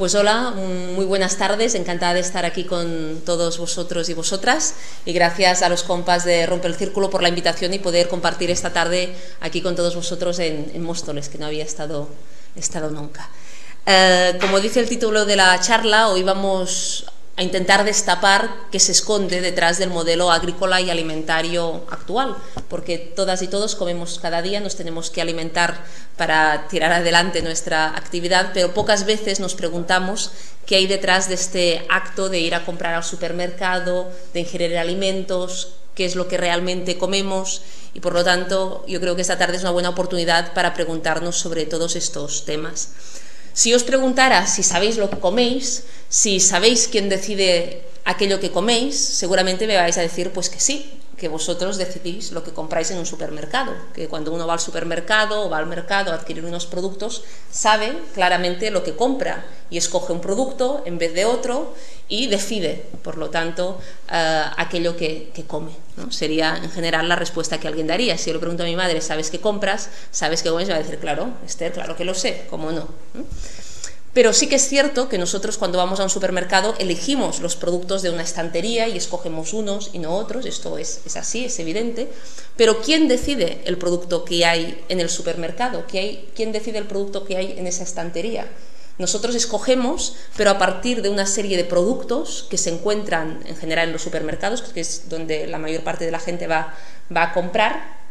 Pues hola, muy buenas tardes, encantada de estar aquí con todos vosotros y vosotras, y gracias a los compas de Rompe el Círculo por la invitación y poder compartir esta tarde aquí con todos vosotros en Móstoles, que no había estado nunca. Como dice el título de la charla, hoy vamos a intentar destapar qué se esconde detrás del modelo agrícola y alimentario actual, porque todas y todos comemos cada día, nos tenemos que alimentar para tirar adelante nuestra actividad, pero pocas veces nos preguntamos qué hay detrás de este acto de ir a comprar al supermercado, de ingerir alimentos, qué es lo que realmente comemos, y por lo tanto yo creo que esta tarde es una buena oportunidad para preguntarnos sobre todos estos temas. Si os preguntara si sabéis lo que coméis, si sabéis quién decide aquello que coméis, seguramente me vais a decir pues que sí, que vosotros decidís lo que compráis en un supermercado, que cuando uno va al supermercado o va al mercado a adquirir unos productos, sabe claramente lo que compra y escoge un producto en vez de otro y decide, por lo tanto, aquello que come, ¿no? Sería en general la respuesta que alguien daría. Si yo le pregunto a mi madre, ¿sabes qué compras? ¿Sabes qué comes? Me va a decir, claro, Esther, claro que lo sé, ¿cómo no? Pero sí que es cierto que nosotros cuando vamos a un supermercado elegimos los productos de una estantería y escogemos unos y no otros, esto es así, es evidente, pero ¿quién decide el producto que hay en el supermercado? ¿Quién decide el producto que hay en esa estantería? Nosotros escogemos, pero a partir de una serie de productos que se encuentran en general en los supermercados, que es donde la mayor parte de la gente va a comprar,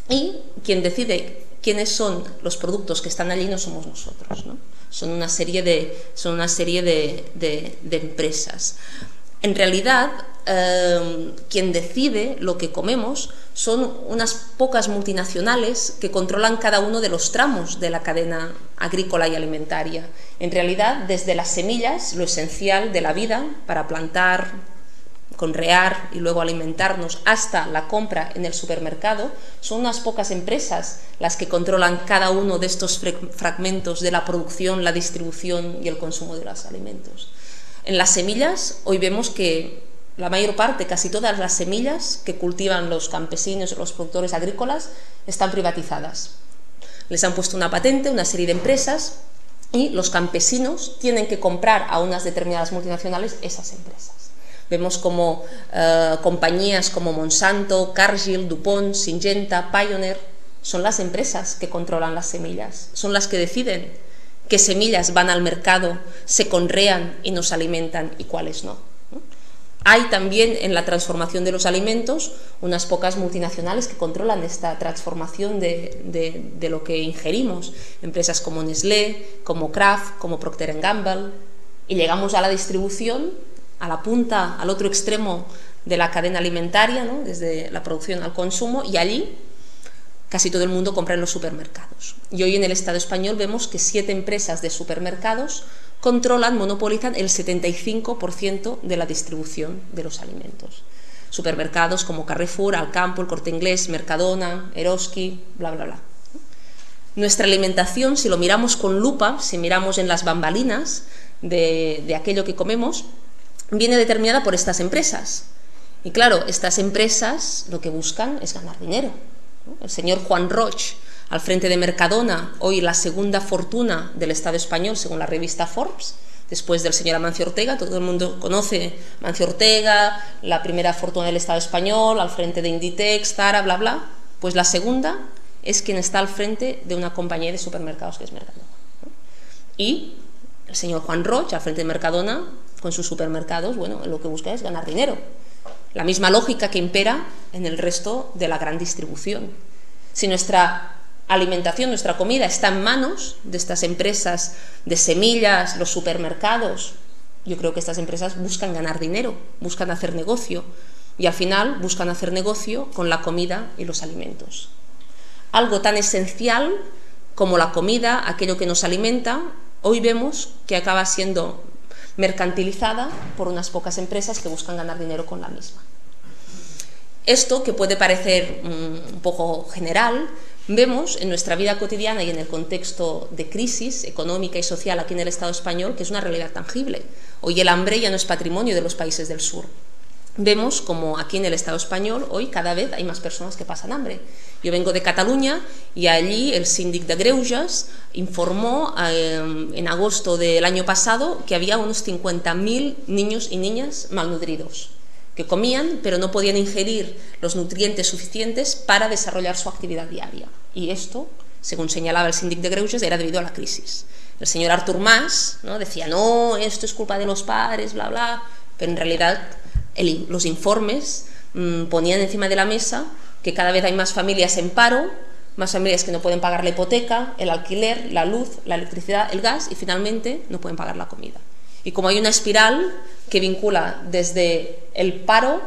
y quien decide quiénes son los productos que están allí no somos nosotros, ¿no? Son una serie de empresas. En realidad, quien decide lo que comemos son unas pocas multinacionales que controlan cada uno de los tramos de la cadena agrícola y alimentaria. En realidad, desde las semillas, lo esencial de la vida para plantar, conrear y luego alimentarnos, hasta la compra en el supermercado, son unas pocas empresas las que controlan cada uno de estos fragmentos de la producción, la distribución y el consumo de los alimentos. En las semillas, hoy vemos que la mayor parte, casi todas las semillas que cultivan los campesinos o los productores agrícolas están privatizadas. Les han puesto una patente, una serie de empresas, y los campesinos tienen que comprar a unas determinadas multinacionales esas empresas. Vemos como compañías como Monsanto, Cargill, DuPont, Syngenta, Pioneer son las empresas que controlan las semillas, son las que deciden qué semillas van al mercado, se conrean y nos alimentan y cuáles no. Hay también en la transformación de los alimentos unas pocas multinacionales que controlan esta transformación de lo que ingerimos, empresas como Nestlé, como Kraft, como Procter & Gamble, y llegamos a la distribución, a la punta, al otro extremo de la cadena alimentaria, ¿no? Desde la producción al consumo, y allí casi todo el mundo compra en los supermercados. Y hoy en el Estado español vemos que 7 empresas de supermercados controlan, monopolizan el 75% de la distribución de los alimentos. Supermercados como Carrefour, Alcampo, El Corte Inglés, Mercadona, Eroski, bla, bla, bla. Nuestra alimentación, si lo miramos con lupa, si miramos en las bambalinas de aquello que comemos, viene determinada por estas empresas. Y claro, estas empresas lo que buscan es ganar dinero, ¿no? El señor Juan Roig, al frente de Mercadona, hoy la segunda fortuna del Estado español, según la revista Forbes, después del señor Amancio Ortega. Todo el mundo conoce Amancio Ortega, la primera fortuna del Estado español, al frente de Inditex, Zara, bla, bla. Pues la segunda es quien está al frente de una compañía de supermercados que es Mercadona, ¿no? Y el señor Juan Roig, al frente de Mercadona, con sus supermercados, bueno, lo que busca es ganar dinero. La misma lógica que impera en el resto de la gran distribución. Si nuestra alimentación, nuestra comida está en manos de estas empresas de semillas, los supermercados, yo creo que estas empresas buscan ganar dinero, buscan hacer negocio, y al final buscan hacer negocio con la comida y los alimentos. Algo tan esencial como la comida, aquello que nos alimenta, hoy vemos que acaba siendo mercantilizada por unas pocas empresas que buscan ganar dinero con la misma. Esto, que puede parecer un poco general, vemos en nuestra vida cotidiana y en el contexto de crisis económica y social aquí en el Estado español que es una realidad tangible. Hoy el hambre ya no es patrimonio de los países del sur. vemos como aquí en el Estado español hoy cada vez hay más personas que pasan hambre. Yo vengo de Cataluña y allí el síndic de Greuges informó en agosto del año pasado que había unos 50.000 niños y niñas malnutridos, que comían pero no podían ingerir los nutrientes suficientes para desarrollar su actividad diaria. Y esto, según señalaba el síndic de Greuges, era debido a la crisis. El señor Artur Mas, ¿no?, decía, no, esto es culpa de los padres, bla, bla, pero en realidad los informes ponían encima de la mesa que cada vez hay más familias en paro, más familias que no pueden pagar la hipoteca, el alquiler, la luz, la electricidad, el gas, y finalmente no pueden pagar la comida. Y como hay una espiral que vincula desde el paro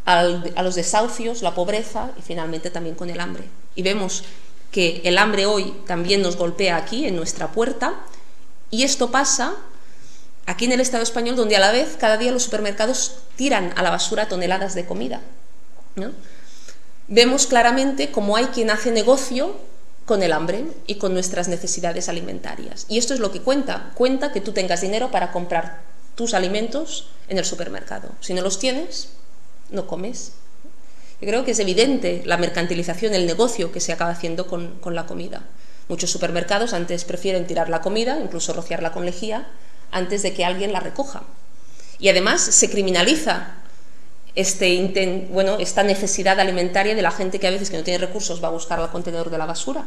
a los desahucios, la pobreza y finalmente también con el hambre. Y vemos que el hambre hoy también nos golpea aquí, en nuestra puerta, y esto pasa aquí en el Estado español, donde a la vez cada día los supermercados tiran a la basura toneladas de comida, ¿no? Vemos claramente cómo hay quien hace negocio con el hambre y con nuestras necesidades alimentarias. Y esto es lo que cuenta que tú tengas dinero para comprar tus alimentos en el supermercado. Si no los tienes, no comes. Yo creo que es evidente la mercantilización, el negocio que se acaba haciendo con la comida. Muchos supermercados antes prefieren tirar la comida, incluso rociarla con lejía, antes de que alguien la recoja. Y además se criminaliza esta necesidad alimentaria de la gente que a veces que no tiene recursos va a buscar al contenedor de la basura.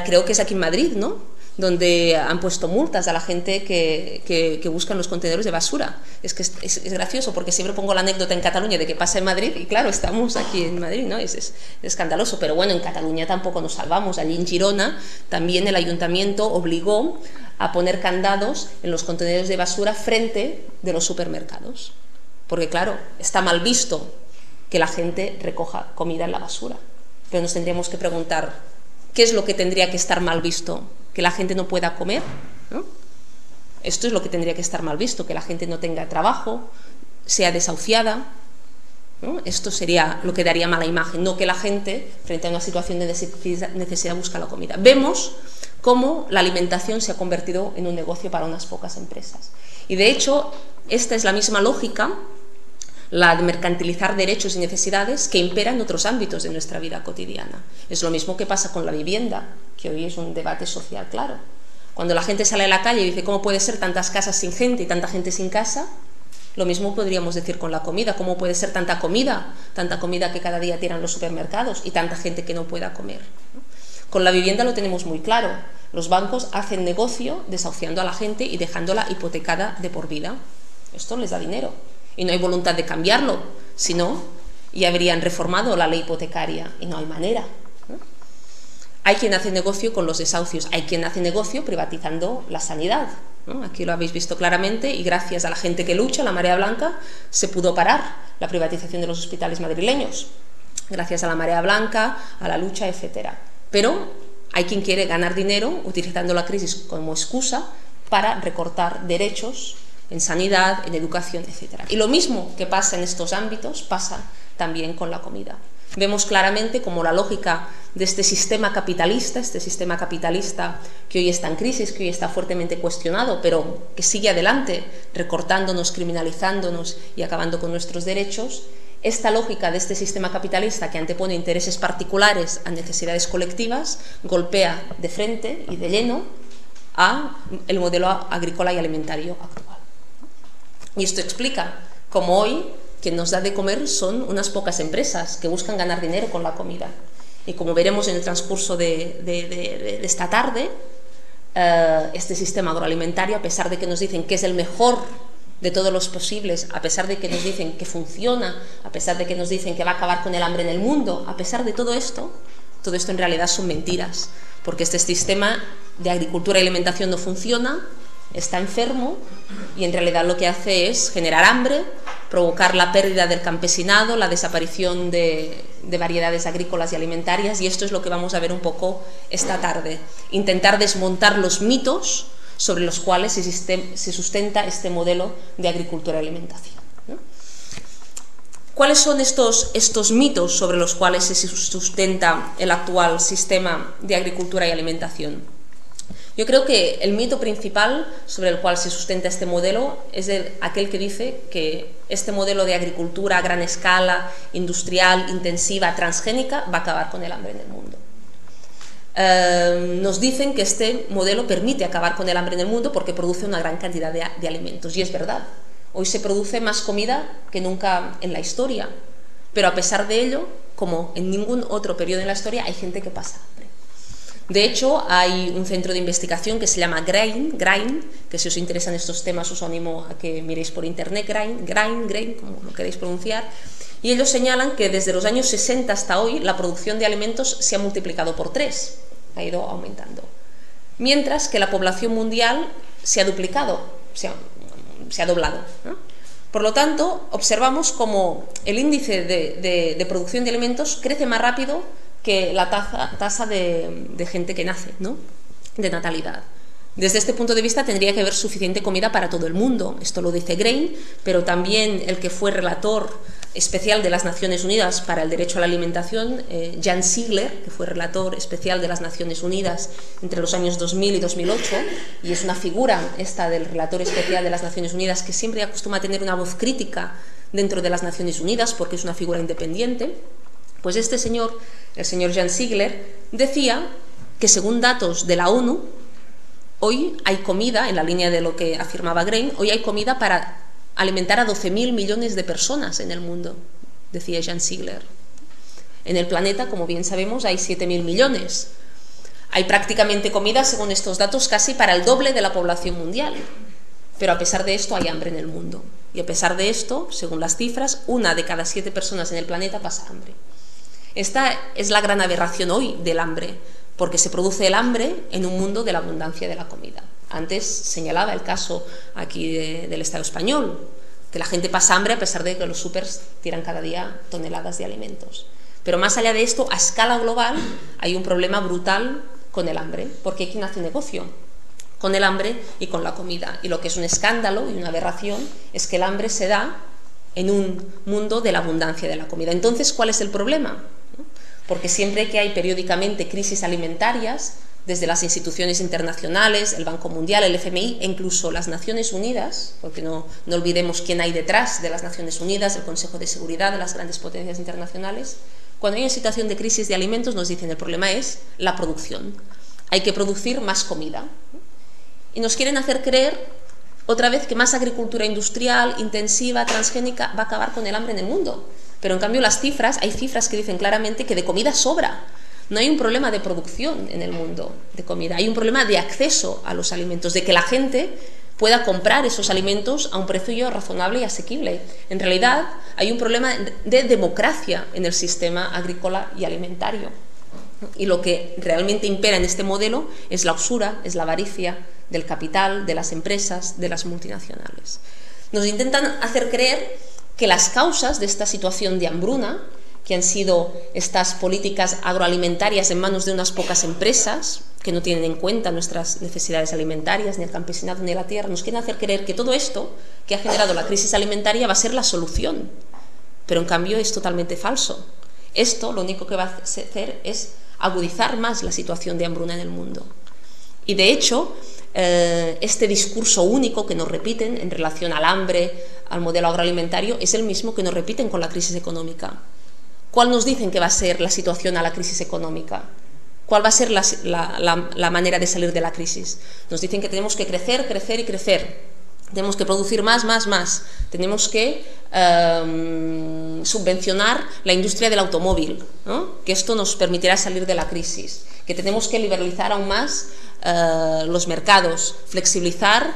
Creo que es aquí en Madrid, ¿no?, donde han puesto multas a la gente que buscan los contenedores de basura. Es que es gracioso, porque siempre pongo la anécdota en Cataluña de que pasa en Madrid, y claro, estamos aquí en Madrid, ¿no? Es escandaloso, pero bueno, en Cataluña tampoco nos salvamos. Allí en Girona también el ayuntamiento obligó a poner candados en los contenedores de basura frente de los supermercados, porque claro, está mal visto que la gente recoja comida en la basura, pero nos tendríamos que preguntar, ¿qué es lo que tendría que estar mal visto? ¿Que la gente no pueda comer? ¿No? Esto es lo que tendría que estar mal visto, que la gente no tenga trabajo, sea desahuciada, ¿no? Esto sería lo que daría mala imagen, no que la gente, frente a una situación de necesidad, busca la comida. Vemos cómo la alimentación se ha convertido en un negocio para unas pocas empresas. Y de hecho, esta es la misma lógica, la de mercantilizar derechos y necesidades, que impera en otros ámbitos de nuestra vida cotidiana. Es lo mismo que pasa con la vivienda, que hoy es un debate social claro. Cuando la gente sale a la calle y dice, ¿cómo puede ser tantas casas sin gente y tanta gente sin casa? Lo mismo podríamos decir con la comida. ¿Cómo puede ser tanta comida que cada día tiran los supermercados y tanta gente que no pueda comer? Con la vivienda lo tenemos muy claro. Los bancos hacen negocio desahuciando a la gente y dejándola hipotecada de por vida. Esto les da dinero. Y no hay voluntad de cambiarlo, si no, ya habrían reformado la ley hipotecaria, y no hay manera, ¿no? Hay quien hace negocio con los desahucios, hay quien hace negocio privatizando la sanidad, ¿no? Aquí lo habéis visto claramente, y gracias a la gente que lucha, la Marea Blanca, se pudo parar la privatización de los hospitales madrileños, gracias a la Marea Blanca, a la lucha, etcétera. Pero hay quien quiere ganar dinero utilizando la crisis como excusa para recortar derechos en sanidad, en educación, etc. Y lo mismo que pasa en estos ámbitos pasa también con la comida. Vemos claramente cómo la lógica de este sistema capitalista que hoy está en crisis, que hoy está fuertemente cuestionado, pero que sigue adelante, recortándonos, criminalizándonos y acabando con nuestros derechos, esta lógica de este sistema capitalista que antepone intereses particulares a necesidades colectivas, golpea de frente y de lleno al modelo agrícola y alimentario actual. Y esto explica cómo hoy quien nos da de comer son unas pocas empresas que buscan ganar dinero con la comida. Y como veremos en el transcurso de esta tarde, este sistema agroalimentario, a pesar de que nos dicen que es el mejor de todos los posibles, a pesar de que nos dicen que funciona, a pesar de que nos dicen que va a acabar con el hambre en el mundo, a pesar de todo esto en realidad son mentiras, porque este sistema de agricultura y alimentación no funciona, está enfermo y en realidad lo que hace es generar hambre, provocar la pérdida del campesinado, la desaparición de variedades agrícolas y alimentarias, y esto es lo que vamos a ver un poco esta tarde. Intentar desmontar los mitos sobre los cuales se sustenta este modelo de agricultura y alimentación, ¿no? ¿Cuáles son estos mitos sobre los cuales se sustenta el actual sistema de agricultura y alimentación? Yo creo que el mito principal sobre el cual se sustenta este modelo es aquel que dice que este modelo de agricultura a gran escala, industrial, intensiva, transgénica, va a acabar con el hambre en el mundo. Nos dicen que este modelo permite acabar con el hambre en el mundo porque produce una gran cantidad de alimentos, y es verdad. Hoy se produce más comida que nunca en la historia, pero a pesar de ello, como en ningún otro periodo en la historia, hay gente que pasa hambre. De hecho, hay un centro de investigación que se llama GRAIN, que si os interesan estos temas os animo a que miréis por internet, GRAIN, como lo queréis pronunciar, y ellos señalan que desde los años 60 hasta hoy la producción de alimentos se ha multiplicado por 3, ha ido aumentando, mientras que la población mundial se ha duplicado, se ha doblado, ¿no? Por lo tanto, observamos como el índice de producción de alimentos crece más rápido que la tasa de gente que nace, ¿no? De natalidad. Desde este punto de vista tendría que haber suficiente comida para todo el mundo, esto lo dice GRAIN, pero también el que fue relator especial de las Naciones Unidas para el derecho a la alimentación, Jan Ziegler, que fue relator especial de las Naciones Unidas entre los años 2000 y 2008, y es una figura esta del relator especial de las Naciones Unidas que siempre acostumbra a tener una voz crítica dentro de las Naciones Unidas porque es una figura independiente. Pues este señor, el señor Jan Ziegler, decía que según datos de la ONU, hoy hay comida, en la línea de lo que afirmaba GRAIN, hoy hay comida para alimentar a 12.000 millones de personas en el mundo, decía Jan Ziegler. En el planeta, como bien sabemos, hay 7.000 millones. Hay prácticamente comida, según estos datos, casi para el doble de la población mundial. Pero a pesar de esto hay hambre en el mundo. Y a pesar de esto, según las cifras, 1 de cada 7 personas en el planeta pasa hambre. Esta es la gran aberración hoy del hambre, porque se produce el hambre en un mundo de la abundancia de la comida. Antes señalaba el caso aquí del Estado español, que la gente pasa hambre a pesar de que los súpers tiran cada día toneladas de alimentos. Pero más allá de esto, a escala global hay un problema brutal con el hambre, porque hay quien hace negocio con el hambre y con la comida. Y lo que es un escándalo y una aberración es que el hambre se da en un mundo de la abundancia de la comida. Entonces, ¿cuál es el problema? Porque siempre que hay periódicamente crisis alimentarias, desde las instituciones internacionales, el Banco Mundial, el FMI e incluso las Naciones Unidas, porque no olvidemos quién hay detrás de las Naciones Unidas, el Consejo de Seguridad de las grandes potencias internacionales, cuando hay una situación de crisis de alimentos nos dicen el problema es la producción, hay que producir más comida. Y nos quieren hacer creer otra vez que más agricultura industrial, intensiva, transgénica va a acabar con el hambre en el mundo. Pero en cambio hay cifras que dicen claramente que de comida sobra. No hay un problema de producción en el mundo de comida, hay un problema de acceso a los alimentos, de que la gente pueda comprar esos alimentos a un precio razonable y asequible. En realidad hay un problema de democracia en el sistema agrícola y alimentario. Y lo que realmente impera en este modelo es la usura, es la avaricia del capital, de las empresas, de las multinacionales. Nos intentan hacer creer que las causas de esta situación de hambruna, que han sido estas políticas agroalimentarias en manos de unas pocas empresas, que no tienen en cuenta nuestras necesidades alimentarias, ni el campesinado, ni la tierra, nos quieren hacer creer que todo esto que ha generado la crisis alimentaria va a ser la solución. Pero en cambio es totalmente falso. Esto lo único que va a hacer es agudizar más la situación de hambruna en el mundo. Y de hecho, este discurso único que nos repiten en relación al hambre, al modelo agroalimentario, es el mismo que nos repiten con la crisis económica. ¿Cuál nos dicen que va a ser la situación a la crisis económica? ¿Cuál va a ser la manera de salir de la crisis? Nos dicen que tenemos que crecer, crecer y crecer. Tenemos que producir más, más, más. Tenemos que subvencionar la industria del automóvil, ¿no? Que esto nos permitirá salir de la crisis. Que tenemos que liberalizar aún más los mercados, flexibilizar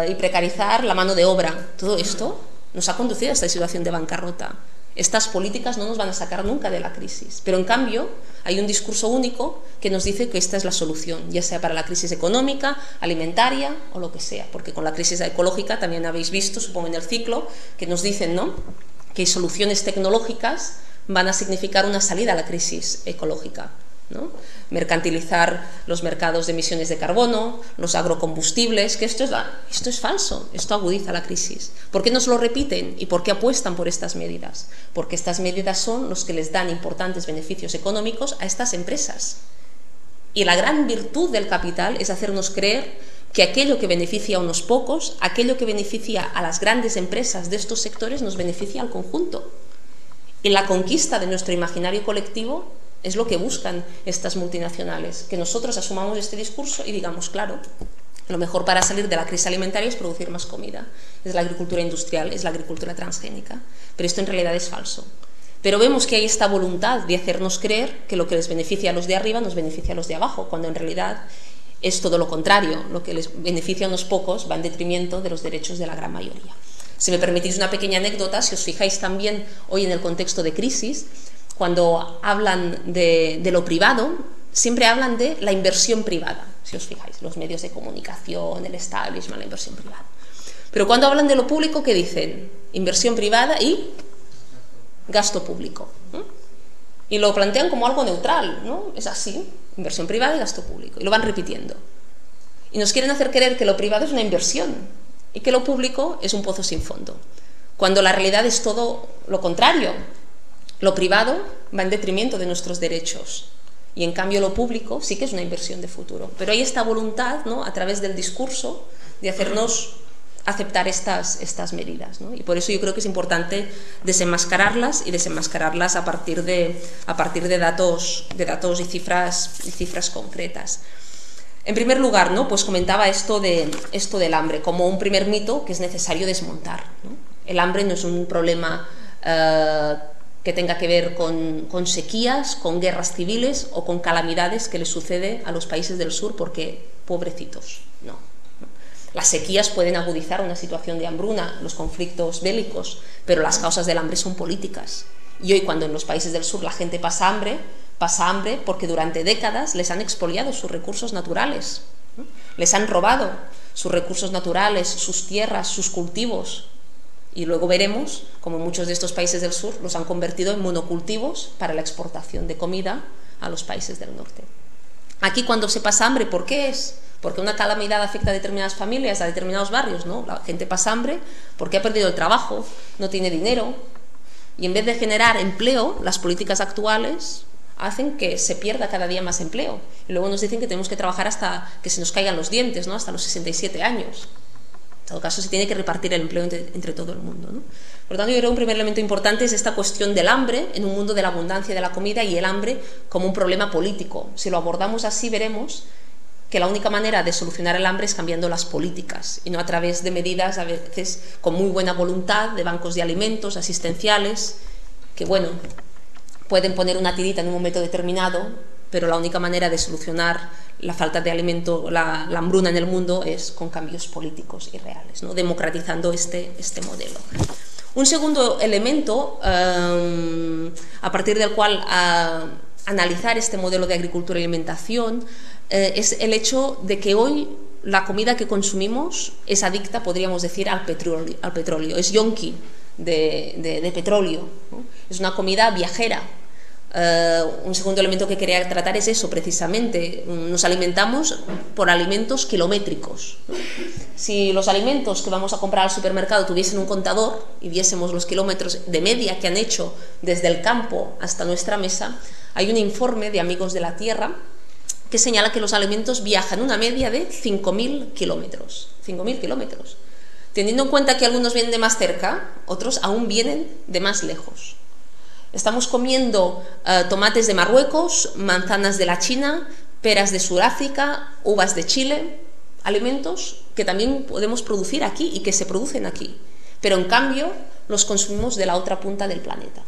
y precarizar la mano de obra. Todo esto nos ha conducido a esta situación de bancarrota. Estas políticas no nos van a sacar nunca de la crisis, pero en cambio hay un discurso único que nos dice que esta es la solución, ya sea para la crisis económica, alimentaria o lo que sea, porque con la crisis ecológica también habéis visto, supongo en el ciclo, que nos dicen, ¿no?, que soluciones tecnológicas van a significar una salida a la crisis ecológica, ¿no? Mercantilizar los mercados de emisiones de carbono, los agrocombustibles, que esto es falso, esto agudiza la crisis. ¿Por qué nos lo repiten y por qué apuestan por estas medidas? Porque estas medidas son los que les dan importantes beneficios económicos a estas empresas. Y la gran virtud del capital es hacernos creer que aquello que beneficia a unos pocos, aquello que beneficia a las grandes empresas de estos sectores, nos beneficia al conjunto. Y la conquista de nuestro imaginario colectivo es lo que buscan estas multinacionales, que nosotros asumamos este discurso y digamos, claro, lo mejor para salir de la crisis alimentaria es producir más comida, es la agricultura industrial, es la agricultura transgénica, pero esto en realidad es falso. Pero vemos que hay esta voluntad de hacernos creer que lo que les beneficia a los de arriba nos beneficia a los de abajo, cuando en realidad es todo lo contrario, lo que les beneficia a unos pocos va en detrimento de los derechos de la gran mayoría. Si me permitís una pequeña anécdota, si os fijáis también hoy en el contexto de crisis, cuando hablan de lo privado, siempre hablan de la inversión privada, si os fijáis, los medios de comunicación, el establishment, la inversión privada. Pero cuando hablan de lo público, ¿qué dicen? Inversión privada y gasto público. Y lo plantean como algo neutral, ¿no? Es así, inversión privada y gasto público. Y lo van repitiendo. Y nos quieren hacer creer que lo privado es una inversión y que lo público es un pozo sin fondo, cuando la realidad es todo lo contrario. Lo privado va en detrimento de nuestros derechos y en cambio lo público sí que es una inversión de futuro. Pero hay esta voluntad, ¿no?, a través del discurso de hacernos aceptar estas medidas, ¿no? Y por eso yo creo que es importante desenmascararlas y desenmascararlas a partir de datos y cifras concretas. En primer lugar, ¿no?, pues comentaba esto del hambre como un primer mito que es necesario desmontar, ¿no? El hambre no es un problema que tenga que ver con sequías, con guerras civiles o con calamidades que le sucede a los países del sur porque pobrecitos, no. Las sequías pueden agudizar una situación de hambruna, los conflictos bélicos, pero las causas del hambre son políticas. Y hoy, cuando en los países del sur la gente pasa hambre porque durante décadas les han expoliado sus recursos naturales, ¿no? Les han robado sus recursos naturales, sus tierras, sus cultivos. Y luego veremos cómo muchos de estos países del sur los han convertido en monocultivos para la exportación de comida a los países del norte. Aquí, cuando se pasa hambre, ¿por qué es? Porque una calamidad afecta a determinadas familias, a determinados barrios, ¿no? La gente pasa hambre porque ha perdido el trabajo, no tiene dinero, y en vez de generar empleo, las políticas actuales hacen que se pierda cada día más empleo. Y luego nos dicen que tenemos que trabajar hasta que se nos caigan los dientes, ¿no?, hasta los 67 años. En todo caso, se tiene que repartir el empleo entre todo el mundo, ¿no? Por lo tanto, yo creo que un primer elemento importante es esta cuestión del hambre en un mundo de la abundancia de la comida, y el hambre como un problema político. Si lo abordamos así, veremos que la única manera de solucionar el hambre es cambiando las políticas y no a través de medidas a veces con muy buena voluntad de bancos de alimentos asistenciales que, bueno, pueden poner una tirita en un momento determinado, pero la única manera de solucionar la falta de alimento, la hambruna en el mundo, es con cambios políticos y reales, ¿no?, democratizando este modelo. Un segundo elemento a partir del cual analizar este modelo de agricultura y alimentación es el hecho de que hoy la comida que consumimos es adicta, podríamos decir, al petróleo, es yonki de petróleo, ¿no? Es una comida viajera. Un segundo elemento que quería tratar es eso, precisamente. Nos alimentamos por alimentos kilométricos, ¿no? Si los alimentos que vamos a comprar al supermercado tuviesen un contador y viésemos los kilómetros de media que han hecho desde el campo hasta nuestra mesa, hay un informe de Amigos de la Tierra que señala que los alimentos viajan una media de 5.000 kilómetros. 5.000 kilómetros. Teniendo en cuenta que algunos vienen de más cerca, otros aún vienen de más lejos. Estamos comiendo tomates de Marruecos, manzanas de la China, peras de Sudáfrica, uvas de Chile, alimentos que también podemos producir aquí y que se producen aquí, pero en cambio los consumimos de la otra punta del planeta.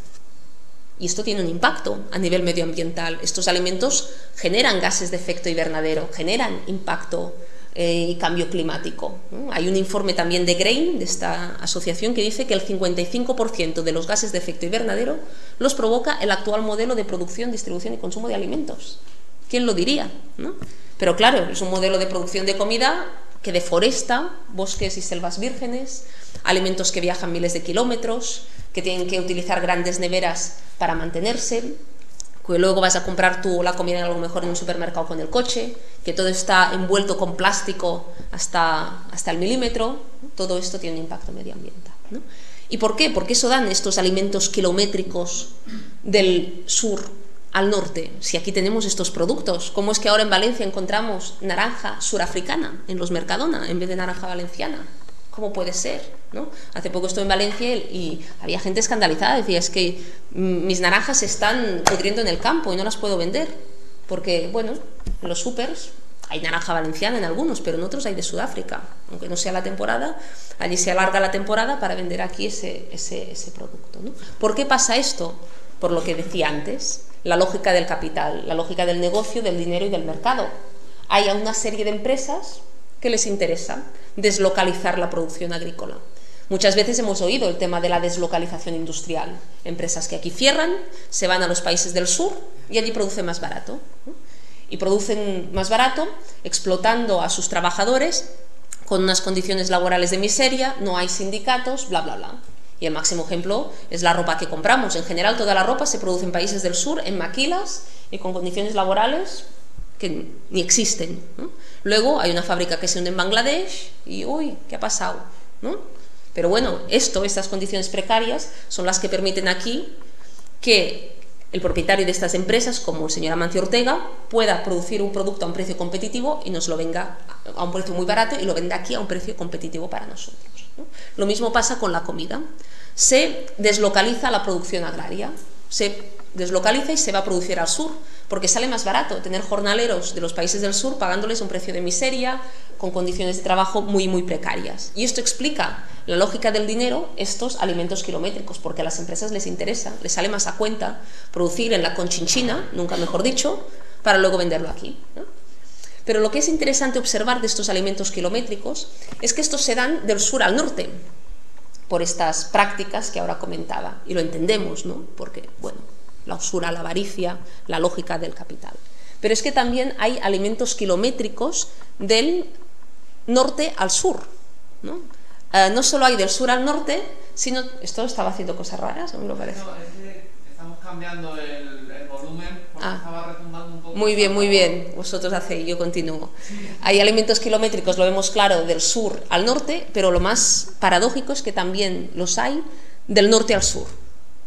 Y esto tiene un impacto a nivel medioambiental. Estos alimentos generan gases de efecto invernadero, generan impacto y cambio climático. Hay un informe también de GRAIN, de esta asociación, que dice que el 55% de los gases de efecto invernadero los provoca el actual modelo de producción, distribución y consumo de alimentos. ¿Quién lo diría?, ¿no? Pero claro, es un modelo de producción de comida que deforesta bosques y selvas vírgenes, alimentos que viajan miles de kilómetros, que tienen que utilizar grandes neveras para mantenerse, que luego vas a comprar tú la comida a lo mejor en un supermercado con el coche, que todo está envuelto con plástico hasta el milímetro. Todo esto tiene un impacto medioambiental, ¿no? ¿Y por qué? Porque eso dan estos alimentos kilométricos del sur al norte, si aquí tenemos estos productos? ¿Cómo es que ahora en Valencia encontramos naranja surafricana en los Mercadona en vez de naranja valenciana? ¿Cómo puede ser? ¿No? Hace poco estuve en Valencia y había gente escandalizada, decía, es que mis naranjas se están pudriendo en el campo y no las puedo vender, porque, bueno, en los supers hay naranja valenciana en algunos, pero en otros hay de Sudáfrica, aunque no sea la temporada, allí se alarga la temporada para vender aquí ese producto, ¿no? ¿Por qué pasa esto? Por lo que decía antes, la lógica del capital, la lógica del negocio, del dinero y del mercado. Hay una serie de empresas que les interesa deslocalizar la producción agrícola. Muchas veces hemos oído el tema de la deslocalización industrial. Empresas que aquí cierran, se van a los países del sur y allí producen más barato, ¿no? Y producen más barato explotando a sus trabajadores con unas condiciones laborales de miseria, no hay sindicatos, bla, bla, bla. Y el máximo ejemplo es la ropa que compramos. En general, toda la ropa se produce en países del sur, en maquilas y con condiciones laborales que ni existen, ¿no? Luego hay una fábrica que se hunde en Bangladesh y, uy, ¿qué ha pasado? ¿No? Pero bueno, estas condiciones precarias son las que permiten aquí que el propietario de estas empresas, como el señor Amancio Ortega, pueda producir un producto a un precio competitivo y nos lo venga a un precio muy barato y lo venda aquí a un precio competitivo para nosotros, ¿no? Lo mismo pasa con la comida. Se deslocaliza la producción agraria, se deslocaliza y se va a producir al sur, porque sale más barato tener jornaleros de los países del sur pagándoles un precio de miseria, con condiciones de trabajo muy, muy precarias. Y esto explica la lógica del dinero, estos alimentos kilométricos, porque a las empresas les interesa, les sale más a cuenta producir en la Conchinchina, nunca mejor dicho, para luego venderlo aquí, ¿no? Pero lo que es interesante observar de estos alimentos kilométricos es que estos se dan del sur al norte, por estas prácticas que ahora comentaba, y lo entendemos, ¿no? Porque, bueno, la usura, la avaricia, la lógica del capital. Pero es que también hay alimentos kilométricos del norte al sur, ¿no? No solo hay del sur al norte, sino... Esto estaba haciendo cosas raras, ¿no me lo parece? No, es que estamos cambiando el volumen porque estaba retumbando un poco. Muy bien, muy bien. Vosotros hacéis, yo continúo. Hay alimentos kilométricos, lo vemos claro, del sur al norte, pero lo más paradójico es que también los hay del norte al sur.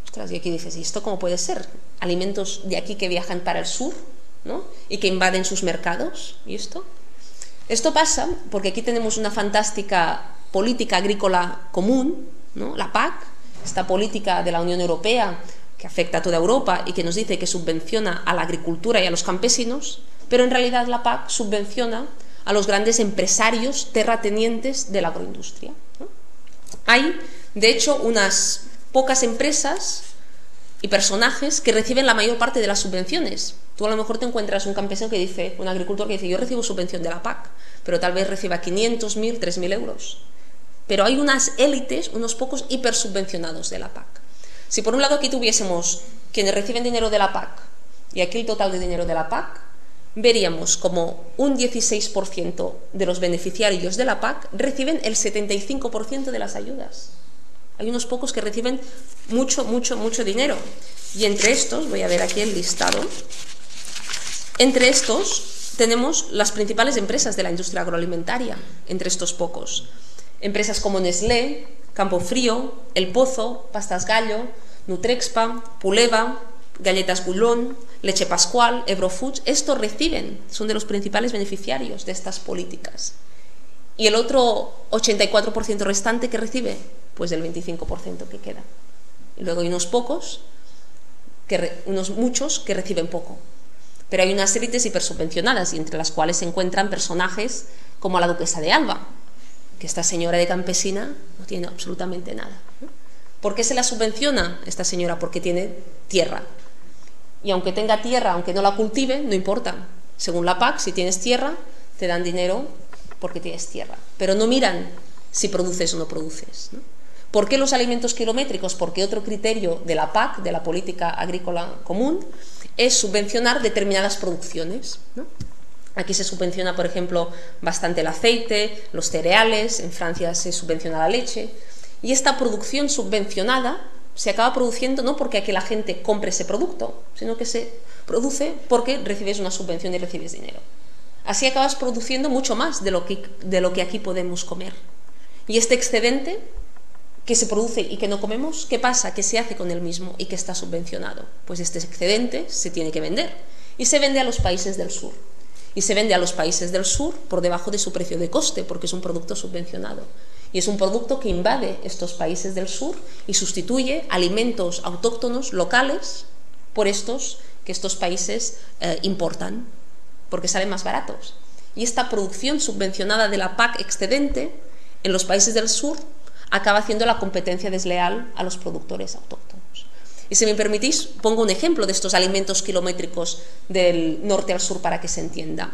Ostras, y aquí dices, ¿y esto cómo puede ser? Alimentos de aquí que viajan para el sur, ¿no? Y que invaden sus mercados. ¿Y esto? Esto pasa porque aquí tenemos una fantástica política agrícola común, ¿no? La PAC, esta política de la Unión Europea que afecta a toda Europa y que nos dice que subvenciona a la agricultura y a los campesinos, pero en realidad la PAC subvenciona a los grandes empresarios terratenientes de la agroindustria, ¿no? Hay, de hecho, unas pocas empresas y personajes que reciben la mayor parte de las subvenciones. Tú a lo mejor te encuentras un campesino que dice, un agricultor que dice, yo recibo subvención de la PAC, pero tal vez reciba 500, 1000, 3000 euros. Pero hay unas élites, unos pocos hipersubvencionados de la PAC. Si por un lado aquí tuviésemos quienes reciben dinero de la PAC y aquí el total de dinero de la PAC, veríamos como un 16% de los beneficiarios de la PAC reciben el 75% de las ayudas. Hay unos pocos que reciben mucho, mucho, mucho dinero. Y entre estos, voy a ver aquí el listado, entre estos tenemos las principales empresas de la industria agroalimentaria, entre estos pocos. Empresas como Nestlé, Campofrío, El Pozo, Pastas Gallo, Nutrexpa, Puleva, Galletas Boulon, Leche Pascual, Ebrofoods, estos reciben, son de los principales beneficiarios de estas políticas. Y el otro 84% restante que recibe, pues el 25% que queda. Y luego hay unos pocos, unos muchos que reciben poco. Pero hay unas élites hipersubvencionadas y entre las cuales se encuentran personajes como la duquesa de Alba, que esta señora de campesina no tiene absolutamente nada, ¿no? ¿Por qué se la subvenciona esta señora? Porque tiene tierra. Y aunque tenga tierra, aunque no la cultive, no importa. Según la PAC, si tienes tierra, te dan dinero porque tienes tierra. Pero no miran si produces o no produces, ¿no? ¿Por qué los alimentos kilométricos? Porque otro criterio de la PAC, de la Política Agrícola Común, es subvencionar determinadas producciones, ¿no? Aquí se subvenciona, por ejemplo, bastante el aceite, los cereales, en Francia se subvenciona la leche, y esta producción subvencionada se acaba produciendo no porque aquí la gente compre ese producto, sino que se produce porque recibes una subvención y recibes dinero. Así acabas produciendo mucho más de lo que aquí podemos comer. Y este excedente que se produce y que no comemos, ¿qué pasa? ¿Qué se hace con el mismo y que está subvencionado? Pues este excedente se tiene que vender y se vende a los países del sur. Y se vende a los países del sur por debajo de su precio de coste, porque es un producto subvencionado. Y es un producto que invade estos países del sur y sustituye alimentos autóctonos locales por estos que estos países importan, porque salen más baratos. Y esta producción subvencionada de la PAC excedente en los países del sur acaba haciendo la competencia desleal a los productores autóctonos. Y si me permitís, pongo un ejemplo de estos alimentos kilométricos del norte al sur para que se entienda.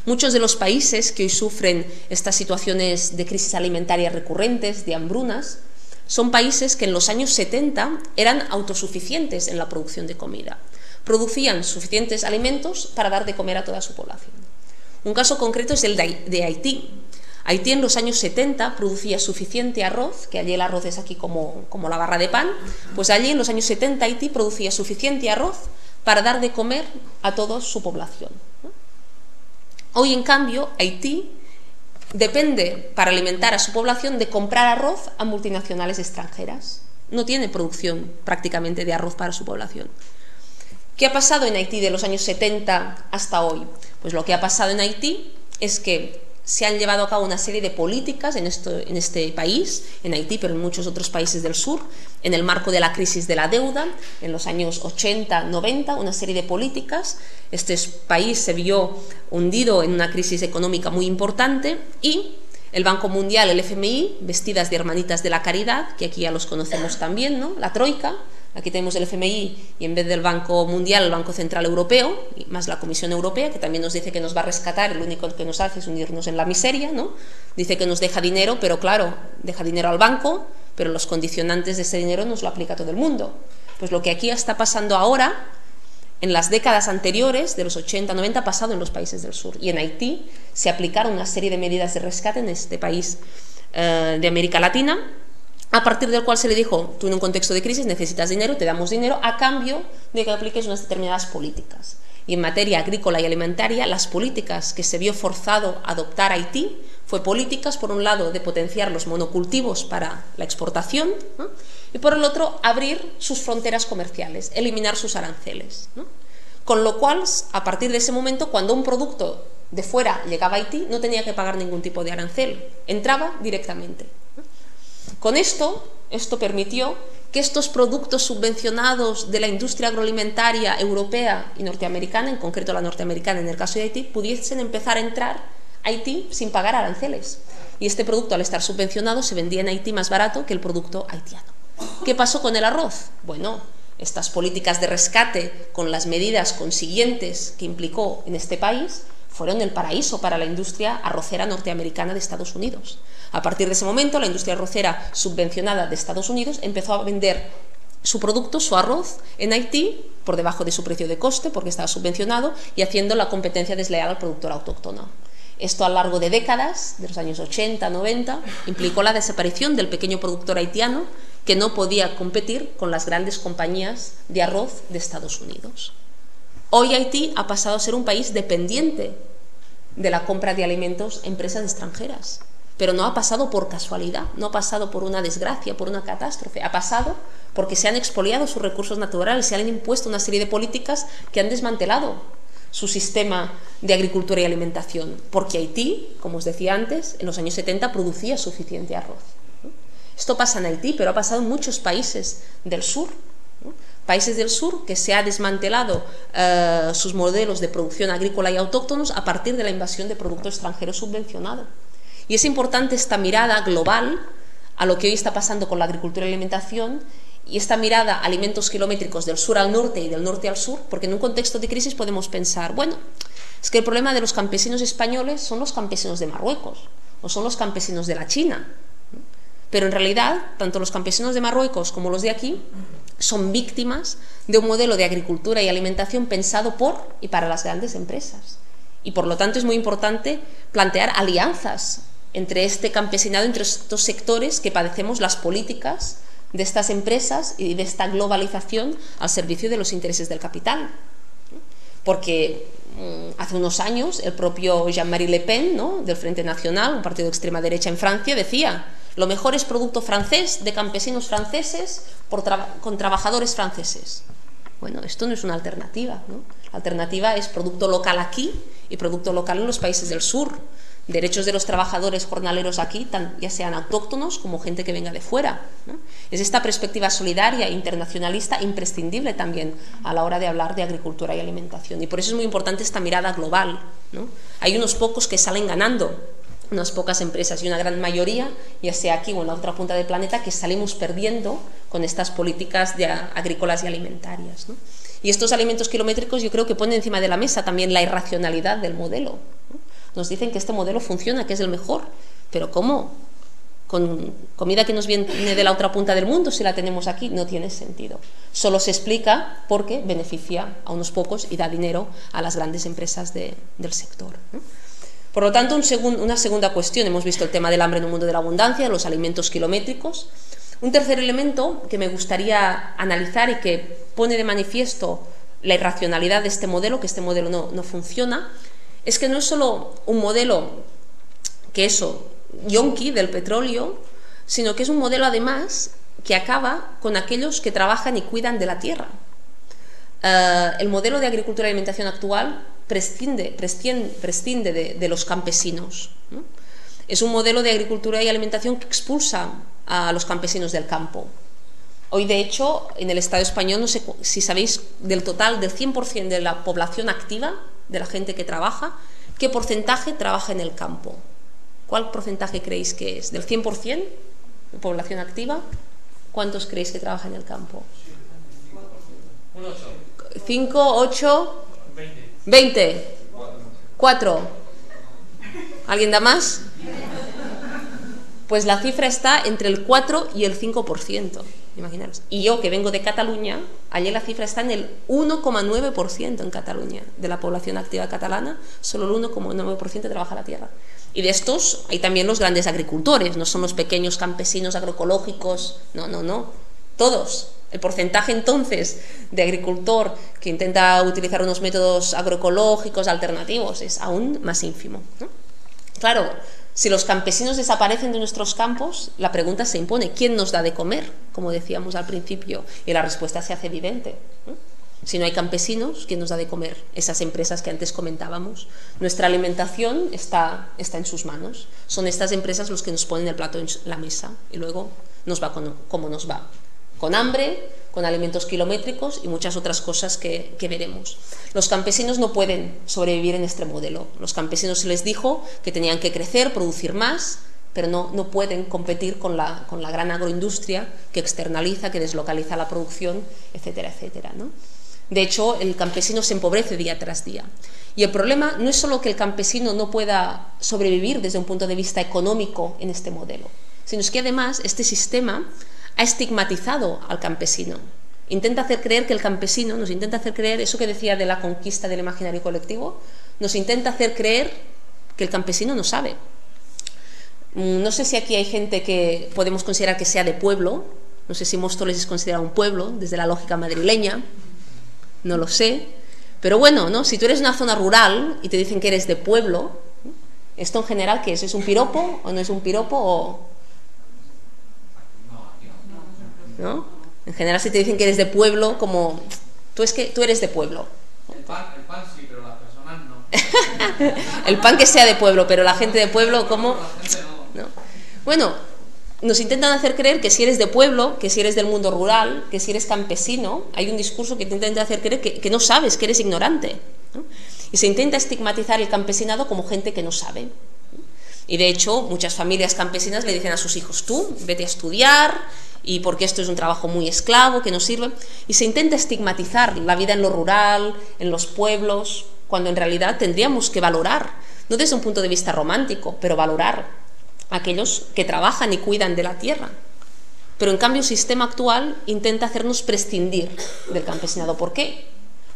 Muchos de los países que hoy sufren estas situaciones de crisis alimentaria recurrentes, de hambrunas, son países que en los años 70 eran autosuficientes en la producción de comida. Producían suficientes alimentos para dar de comer a toda su población. Un caso concreto es el de Haití. Haití en los años 70 producía suficiente arroz, que allí el arroz es aquí como la barra de pan, pues allí en los años 70 Haití producía suficiente arroz para dar de comer a toda su población. Hoy, en cambio, Haití depende para alimentar a su población de comprar arroz a multinacionales extranjeras. No tiene producción prácticamente de arroz para su población. ¿Qué ha pasado en Haití de los años 70 hasta hoy? Pues lo que ha pasado en Haití es que se han llevado a cabo una serie de políticas en este país, en Haití, pero en muchos otros países del sur, en el marco de la crisis de la deuda, en los años 80, 90, una serie de políticas. Este país se vio hundido en una crisis económica muy importante y el Banco Mundial, el FMI, vestidas de hermanitas de la caridad, que aquí ya los conocemos también, ¿no? La Troika. Aquí tenemos el FMI y en vez del Banco Mundial, el Banco Central Europeo, y más la Comisión Europea, que también nos dice que nos va a rescatar, lo único que nos hace es hundirnos en la miseria, ¿no? Dice que nos deja dinero, pero claro, deja dinero al banco, pero los condicionantes de ese dinero nos lo aplica todo el mundo. Pues lo que aquí está pasando ahora, en las décadas anteriores, de los 80, 90, ha pasado en los países del sur. Y en Haití se aplicaron una serie de medidas de rescate en este país de América Latina, a partir del cual se le dijo, tú en un contexto de crisis necesitas dinero, te damos dinero a cambio de que apliques unas determinadas políticas. Y en materia agrícola y alimentaria, las políticas que se vio forzado a adoptar Haití fue políticas, por un lado, de potenciar los monocultivos para la exportación, ¿no? Y por el otro, abrir sus fronteras comerciales, eliminar sus aranceles, ¿no? Con lo cual, a partir de ese momento, cuando un producto de fuera llegaba a Haití, no tenía que pagar ningún tipo de arancel, entraba directamente. Con esto permitió que estos productos subvencionados de la industria agroalimentaria europea y norteamericana, en concreto la norteamericana en el caso de Haití, pudiesen empezar a entrar a Haití sin pagar aranceles. Y este producto, al estar subvencionado, se vendía en Haití más barato que el producto haitiano. ¿Qué pasó con el arroz? Bueno, estas políticas de rescate con las medidas consiguientes que implicó en este país fueron el paraíso para la industria arrocera norteamericana de Estados Unidos. A partir de ese momento, la industria arrocera subvencionada de Estados Unidos empezó a vender su producto, su arroz, en Haití por debajo de su precio de coste, porque estaba subvencionado, y haciendo la competencia desleal al productor autóctono. Esto a lo largo de décadas, de los años 80, 90, implicó la desaparición del pequeño productor haitiano que no podía competir con las grandes compañías de arroz de Estados Unidos. Hoy Haití ha pasado a ser un país dependiente de la compra de alimentos a empresas extranjeras. Pero no ha pasado por casualidad, no ha pasado por una desgracia, por una catástrofe. Ha pasado porque se han expoliado sus recursos naturales, se han impuesto una serie de políticas que han desmantelado su sistema de agricultura y alimentación. Porque Haití, como os decía antes, en los años 70 producía suficiente arroz. Esto pasa en Haití, pero ha pasado en muchos países del sur. Países del sur que se ha desmantelado sus modelos de producción agrícola y autóctonos a partir de la invasión de producto extranjero subvencionado. Y es importante esta mirada global a lo que hoy está pasando con la agricultura y alimentación, y esta mirada a alimentos kilométricos del sur al norte y del norte al sur, porque en un contexto de crisis podemos pensar, bueno, es que el problema de los campesinos españoles son los campesinos de Marruecos o son los campesinos de la China. Pero en realidad, tanto los campesinos de Marruecos como los de aquí son víctimas de un modelo de agricultura y alimentación pensado por y para las grandes empresas. Y por lo tanto es muy importante plantear alianzas entre este campesinado, entre estos sectores que padecemos las políticas de estas empresas y de esta globalización al servicio de los intereses del capital. Porque hace unos años el propio Jean-Marie Le Pen, ¿no?, del Frente Nacional, un partido de extrema derecha en Francia, decía: Lo mejor es producto francés, de campesinos franceses, con trabajadores franceses. Bueno, esto no es una alternativa, ¿no? La alternativa es producto local aquí y producto local en los países del sur. Derechos de los trabajadores jornaleros aquí, ya sean autóctonos como gente que venga de fuera, ¿no? Es esta perspectiva solidaria e internacionalista imprescindible también a la hora de hablar de agricultura y alimentación. Y por eso es muy importante esta mirada global, ¿no? Hay unos pocos que salen ganando, unas pocas empresas, y una gran mayoría, ya sea aquí o en la otra punta del planeta, que salimos perdiendo con estas políticas agrícolas y alimentarias, ¿no? Y estos alimentos kilométricos yo creo que ponen encima de la mesa también la irracionalidad del modelo, ¿no? Nos dicen que este modelo funciona, que es el mejor, pero ¿cómo? Con comida que nos viene de la otra punta del mundo, si la tenemos aquí, no tiene sentido. Solo se explica porque beneficia a unos pocos y da dinero a las grandes empresas del sector, ¿no? Por lo tanto, una segunda cuestión, hemos visto el tema del hambre en un mundo de la abundancia, los alimentos kilométricos. Un tercer elemento que me gustaría analizar y que pone de manifiesto la irracionalidad de este modelo, que este modelo no funciona, es que no es solo un modelo que yonki del petróleo, sino que es un modelo además que acaba con aquellos que trabajan y cuidan de la tierra. El modelo de agricultura y alimentación actual prescinde de los campesinos, ¿no? Es un modelo de agricultura y alimentación que expulsa a los campesinos del campo. Hoy, de hecho, en el Estado español, no sé si sabéis, del total, del 100% de la población activa, de la gente que trabaja, ¿qué porcentaje trabaja en el campo? ¿Cuál porcentaje creéis que es? ¿Del 100% de población activa? ¿Cuántos creéis que trabaja en el campo? Un 8. 5, 8, 20. 4. ¿Alguien da más? Pues la cifra está entre el 4 y el 5%. Imaginaros. Y yo, que vengo de Cataluña, allí la cifra está en el 1,9% en Cataluña. De la población activa catalana, solo el 1,9% trabaja la tierra. Y de estos hay también los grandes agricultores, no son los pequeños campesinos agroecológicos, no. Todos. El porcentaje entonces de agricultor que intenta utilizar unos métodos agroecológicos alternativos es aún más ínfimo, ¿no? Claro, si los campesinos desaparecen de nuestros campos, la pregunta se impone: ¿quién nos da de comer? Como decíamos al principio, y la respuesta se hace evidente, ¿no? Si no hay campesinos, ¿quién nos da de comer? Esas empresas que antes comentábamos. Nuestra alimentación está en sus manos. Son estas empresas los que nos ponen el plato en la mesa y luego nos va como nos va. Con hambre, con alimentos kilométricos y muchas otras cosas que veremos. Los campesinos no pueden sobrevivir en este modelo. Los campesinos se les dijo que tenían que crecer, producir más, pero no pueden competir con la gran agroindustria que externaliza, que deslocaliza la producción, etcétera, etcétera, ¿no? De hecho, el campesino se empobrece día tras día. Y el problema no es solo que el campesino no pueda sobrevivir desde un punto de vista económico en este modelo, sino es que además este sistema ha estigmatizado al campesino. Intenta hacer creer que el campesino, nos intenta hacer creer, eso que decía de la conquista del imaginario colectivo, nos intenta hacer creer que el campesino no sabe. No sé si aquí hay gente que podemos considerar que sea de pueblo, no sé si Móstoles es considerado un pueblo desde la lógica madrileña, no lo sé, pero bueno, ¿no? Si tú eres de una zona rural y te dicen que eres de pueblo, ¿esto en general qué es? ¿Es un piropo o no es un piropo? ¿No? En general, si te dicen que eres de pueblo, como tú eres de pueblo. El pan sí, pero las personas no. El pan que sea de pueblo, pero la gente de pueblo, ¿cómo? La gente no. Bueno, nos intentan hacer creer que si eres de pueblo, que si eres del mundo rural, que si eres campesino, hay un discurso que te intenta hacer creer que no sabes, que eres ignorante, ¿no? Y se intenta estigmatizar el campesinado como gente que no sabe. Y de hecho, muchas familias campesinas le dicen a sus hijos: tú, vete a estudiar, y porque esto es un trabajo muy esclavo, que no sirve. Y se intenta estigmatizar la vida en lo rural, en los pueblos, cuando en realidad tendríamos que valorar, no desde un punto de vista romántico, pero valorar a aquellos que trabajan y cuidan de la tierra. Pero en cambio el sistema actual intenta hacernos prescindir del campesinado. ¿Por qué?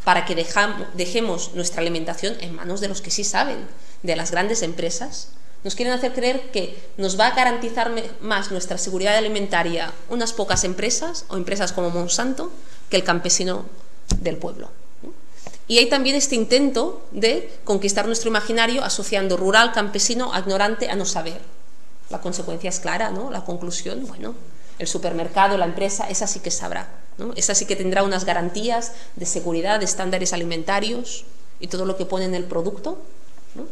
Para que dejemos nuestra alimentación en manos de los que sí saben, de las grandes empresas. Nos quieren hacer creer que nos va a garantizar más nuestra seguridad alimentaria unas pocas empresas, o empresas como Monsanto, que el campesino del pueblo. Y hay también este intento de conquistar nuestro imaginario asociando rural, campesino, a ignorante, a no saber. La consecuencia es clara, ¿no? La conclusión, bueno, el supermercado, la empresa, esa sí que sabrá, ¿no? Esa sí que tendrá unas garantías de seguridad, de estándares alimentarios y todo lo que pone en el producto, ¿no?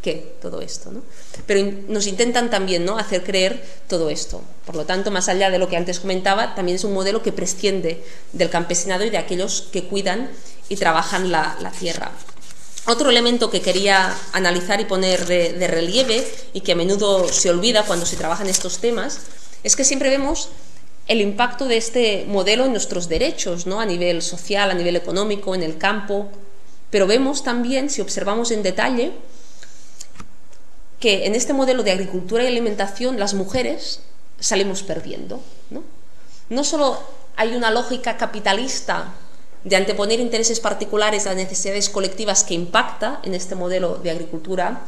¿Qué? Todo esto, ¿no? Pero nos intentan también, ¿no?, hacer creer todo esto. Por lo tanto, más allá de lo que antes comentaba, también es un modelo que presciende del campesinado y de aquellos que cuidan y trabajan la tierra. Otro elemento que quería analizar y poner de relieve, y que a menudo se olvida cuando se trabajan estos temas, es que siempre vemos el impacto de este modelo en nuestros derechos, ¿no?, a nivel social, a nivel económico, en el campo, pero vemos también, si observamos en detalle, que en este modelo de agricultura y alimentación las mujeres salimos perdiendo, ¿no? No solo hay una lógica capitalista de anteponer intereses particulares a necesidades colectivas que impacta en este modelo de agricultura,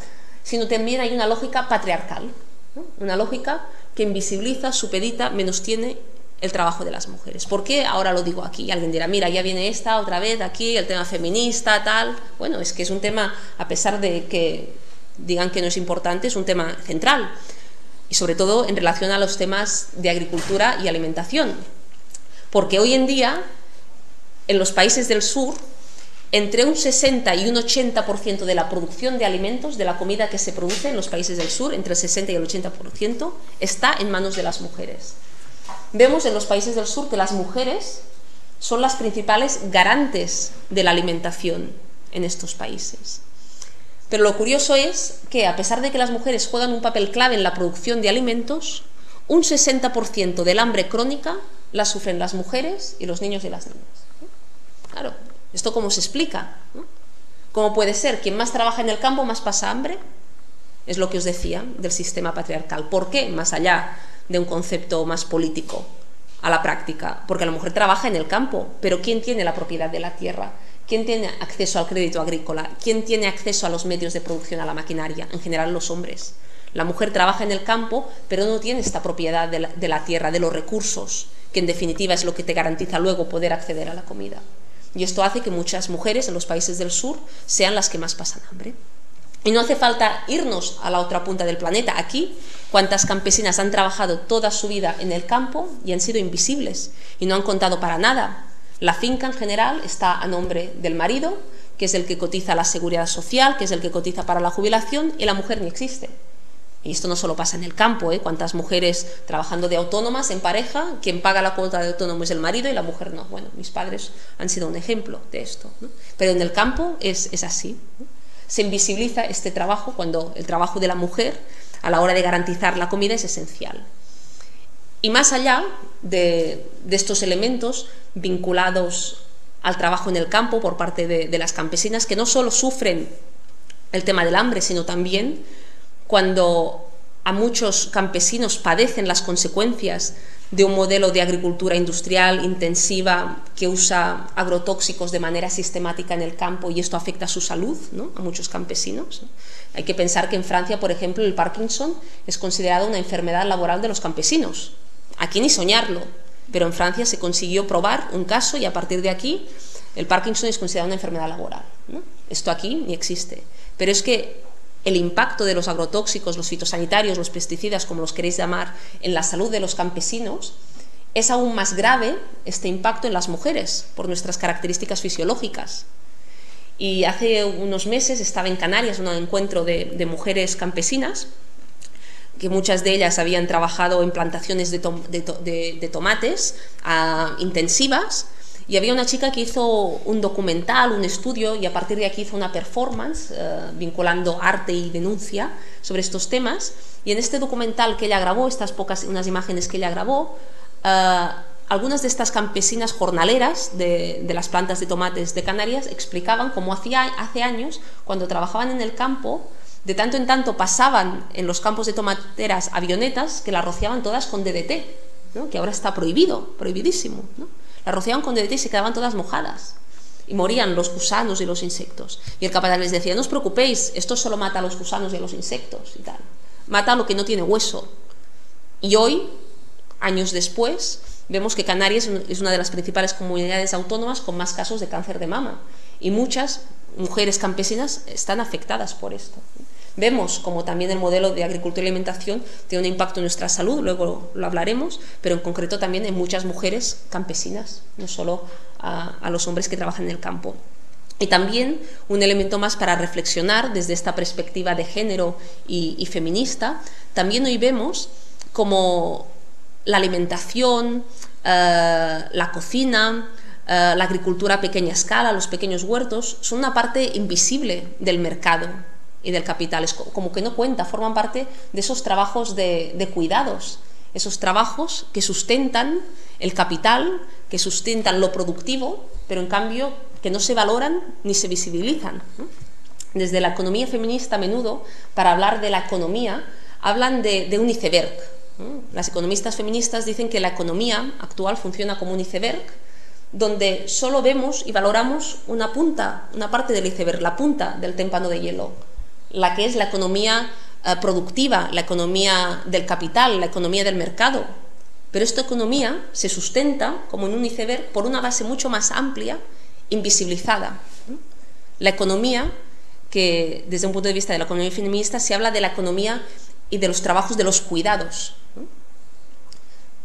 sino también hay una lógica patriarcal, ¿no? Una lógica que invisibiliza, supedita, menos-tiene el trabajo de las mujeres. ¿Por qué ahora lo digo aquí? Alguien dirá, mira, ya viene esta otra vez aquí, el tema feminista, tal. Bueno, es que es un tema, a pesar de que digan que no es importante, es un tema central, y sobre todo en relación a los temas de agricultura y alimentación, porque hoy en día en los países del sur entre un 60 y un 80% de la producción de alimentos, de la comida que se produce en los países del sur, entre el 60 y el 80%, está en manos de las mujeres. Vemos en los países del sur que las mujeres son las principales garantes de la alimentación en estos países. Pero lo curioso es que, a pesar de que las mujeres juegan un papel clave en la producción de alimentos, un 60% del hambre crónica la sufren las mujeres y los niños y las niñas. Claro, ¿esto cómo se explica? ¿No? ¿Cómo puede ser? Quien más trabaja en el campo más pasa hambre. Es lo que os decía del sistema patriarcal. ¿Por qué? Más allá de un concepto más político a la práctica. Porque la mujer trabaja en el campo, pero ¿quién tiene la propiedad de la tierra? ¿Quién tiene acceso al crédito agrícola? ¿Quién tiene acceso a los medios de producción, a la maquinaria? En general los hombres. La mujer trabaja en el campo, pero no tiene esta propiedad de la tierra, de los recursos, que en definitiva es lo que te garantiza luego poder acceder a la comida. Y esto hace que muchas mujeres en los países del sur sean las que más pasan hambre. Y no hace falta irnos a la otra punta del planeta. Aquí, cuántas campesinas han trabajado toda su vida en el campo y han sido invisibles y no han contado para nada. La finca en general está a nombre del marido, que es el que cotiza la seguridad social, que es el que cotiza para la jubilación, y la mujer ni existe. Y esto no solo pasa en el campo, ¿eh? Cuántas mujeres trabajando de autónomas en pareja, quien paga la cuota de autónomo es el marido y la mujer no. Bueno, mis padres han sido un ejemplo de esto, ¿no? Pero en el campo es así, ¿no? Se invisibiliza este trabajo cuando el trabajo de la mujer a la hora de garantizar la comida es esencial. Y más allá de estos elementos vinculados al trabajo en el campo por parte de las campesinas, que no solo sufren el tema del hambre, sino también cuando a muchos campesinos padecen las consecuencias de un modelo de agricultura industrial intensiva que usa agrotóxicos de manera sistemática en el campo, y esto afecta a su salud, ¿no?, a muchos campesinos, ¿no? Hay que pensar que en Francia, por ejemplo, el Parkinson es considerado una enfermedad laboral de los campesinos. Aquí ni soñarlo, pero en Francia se consiguió probar un caso y a partir de aquí el Parkinson es considerado una enfermedad laboral, ¿no? Esto aquí ni existe. Pero es que el impacto de los agrotóxicos, los fitosanitarios, los pesticidas, como los queréis llamar, en la salud de los campesinos, es aún más grave este impacto en las mujeres, por nuestras características fisiológicas. Y hace unos meses estaba en Canarias un encuentro de mujeres campesinas, que muchas de ellas habían trabajado en plantaciones de tomates intensivas, y había una chica que hizo un documental, un estudio, y a partir de aquí hizo una performance vinculando arte y denuncia sobre estos temas. Y en este documental que ella grabó, unas imágenes que ella grabó, algunas de estas campesinas jornaleras de las plantas de tomates de Canarias explicaban cómo hace años, cuando trabajaban en el campo, de tanto en tanto pasaban en los campos de tomateras avionetas que las rociaban todas con DDT, ¿no?, que ahora está prohibidísimo, ¿no? Las rociaban con DDT y se quedaban todas mojadas y morían los gusanos y los insectos. Y el capataz les decía, no os preocupéis, esto solo mata a los gusanos y a los insectos y tal, mata a lo que no tiene hueso. Y hoy, años después, vemos que Canarias es una de las principales comunidades autónomas con más casos de cáncer de mama, y muchas mujeres campesinas están afectadas por esto. Vemos como también el modelo de agricultura y alimentación tiene un impacto en nuestra salud, luego lo hablaremos, pero en concreto también en muchas mujeres campesinas, no solo a los hombres que trabajan en el campo. Y también un elemento más para reflexionar desde esta perspectiva de género y feminista, también hoy vemos como la alimentación, la cocina, la agricultura a pequeña escala, los pequeños huertos, son una parte invisible del mercado y del capital, es como que no cuenta, forman parte de esos trabajos de cuidados, esos trabajos que sustentan el capital, que sustentan lo productivo, pero en cambio que no se valoran ni se visibilizan. Desde la economía feminista a menudo, para hablar de la economía, hablan de un iceberg. Las economistas feministas dicen que la economía actual funciona como un iceberg, donde solo vemos y valoramos una punta, una parte del iceberg, la punta del témpano de hielo, la que es la economía productiva, la economía del capital, la economía del mercado. Pero esta economía se sustenta, como en un iceberg, por una base mucho más amplia, invisibilizada. La economía, que desde un punto de vista de la economía feminista se habla de la economía y de los trabajos de los cuidados.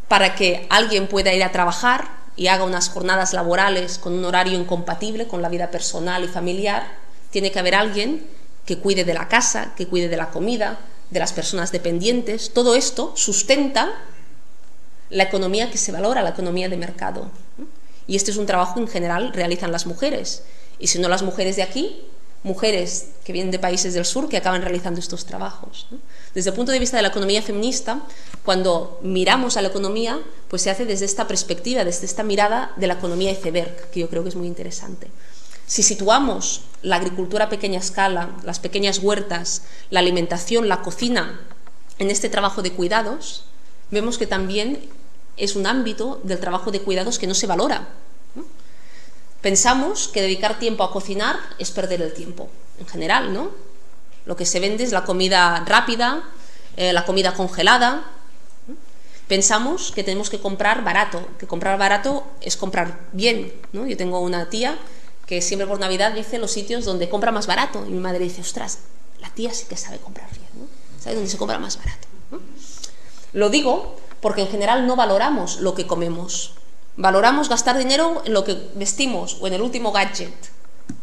Para que alguien pueda ir a trabajar y haga unas jornadas laborales con un horario incompatible con la vida personal y familiar, tiene que haber alguien que cuide de la casa, que cuide de la comida, de las personas dependientes. Todo esto sustenta la economía que se valora, la economía de mercado. Y este es un trabajo que en general realizan las mujeres. Y si no las mujeres de aquí, mujeres que vienen de países del sur que acaban realizando estos trabajos. Desde el punto de vista de la economía feminista, cuando miramos a la economía, pues se hace desde esta perspectiva, desde esta mirada de la economía iceberg, que yo creo que es muy interesante. Si situamos la agricultura a pequeña escala, las pequeñas huertas, la alimentación, la cocina, en este trabajo de cuidados, vemos que también es un ámbito del trabajo de cuidados que no se valora. Pensamos que dedicar tiempo a cocinar es perder el tiempo, en general, ¿no? Lo que se vende es la comida rápida, la comida congelada. Pensamos que tenemos que comprar barato, que comprar barato es comprar bien, ¿no? Yo tengo una tía que siempre por Navidad dice los sitios donde compra más barato, y mi madre dice, ostras, la tía sí que sabe comprar bien, ¿no? Sabe dónde se compra más barato, ¿no? Lo digo porque en general no valoramos lo que comemos. Valoramos gastar dinero en lo que vestimos o en el último gadget,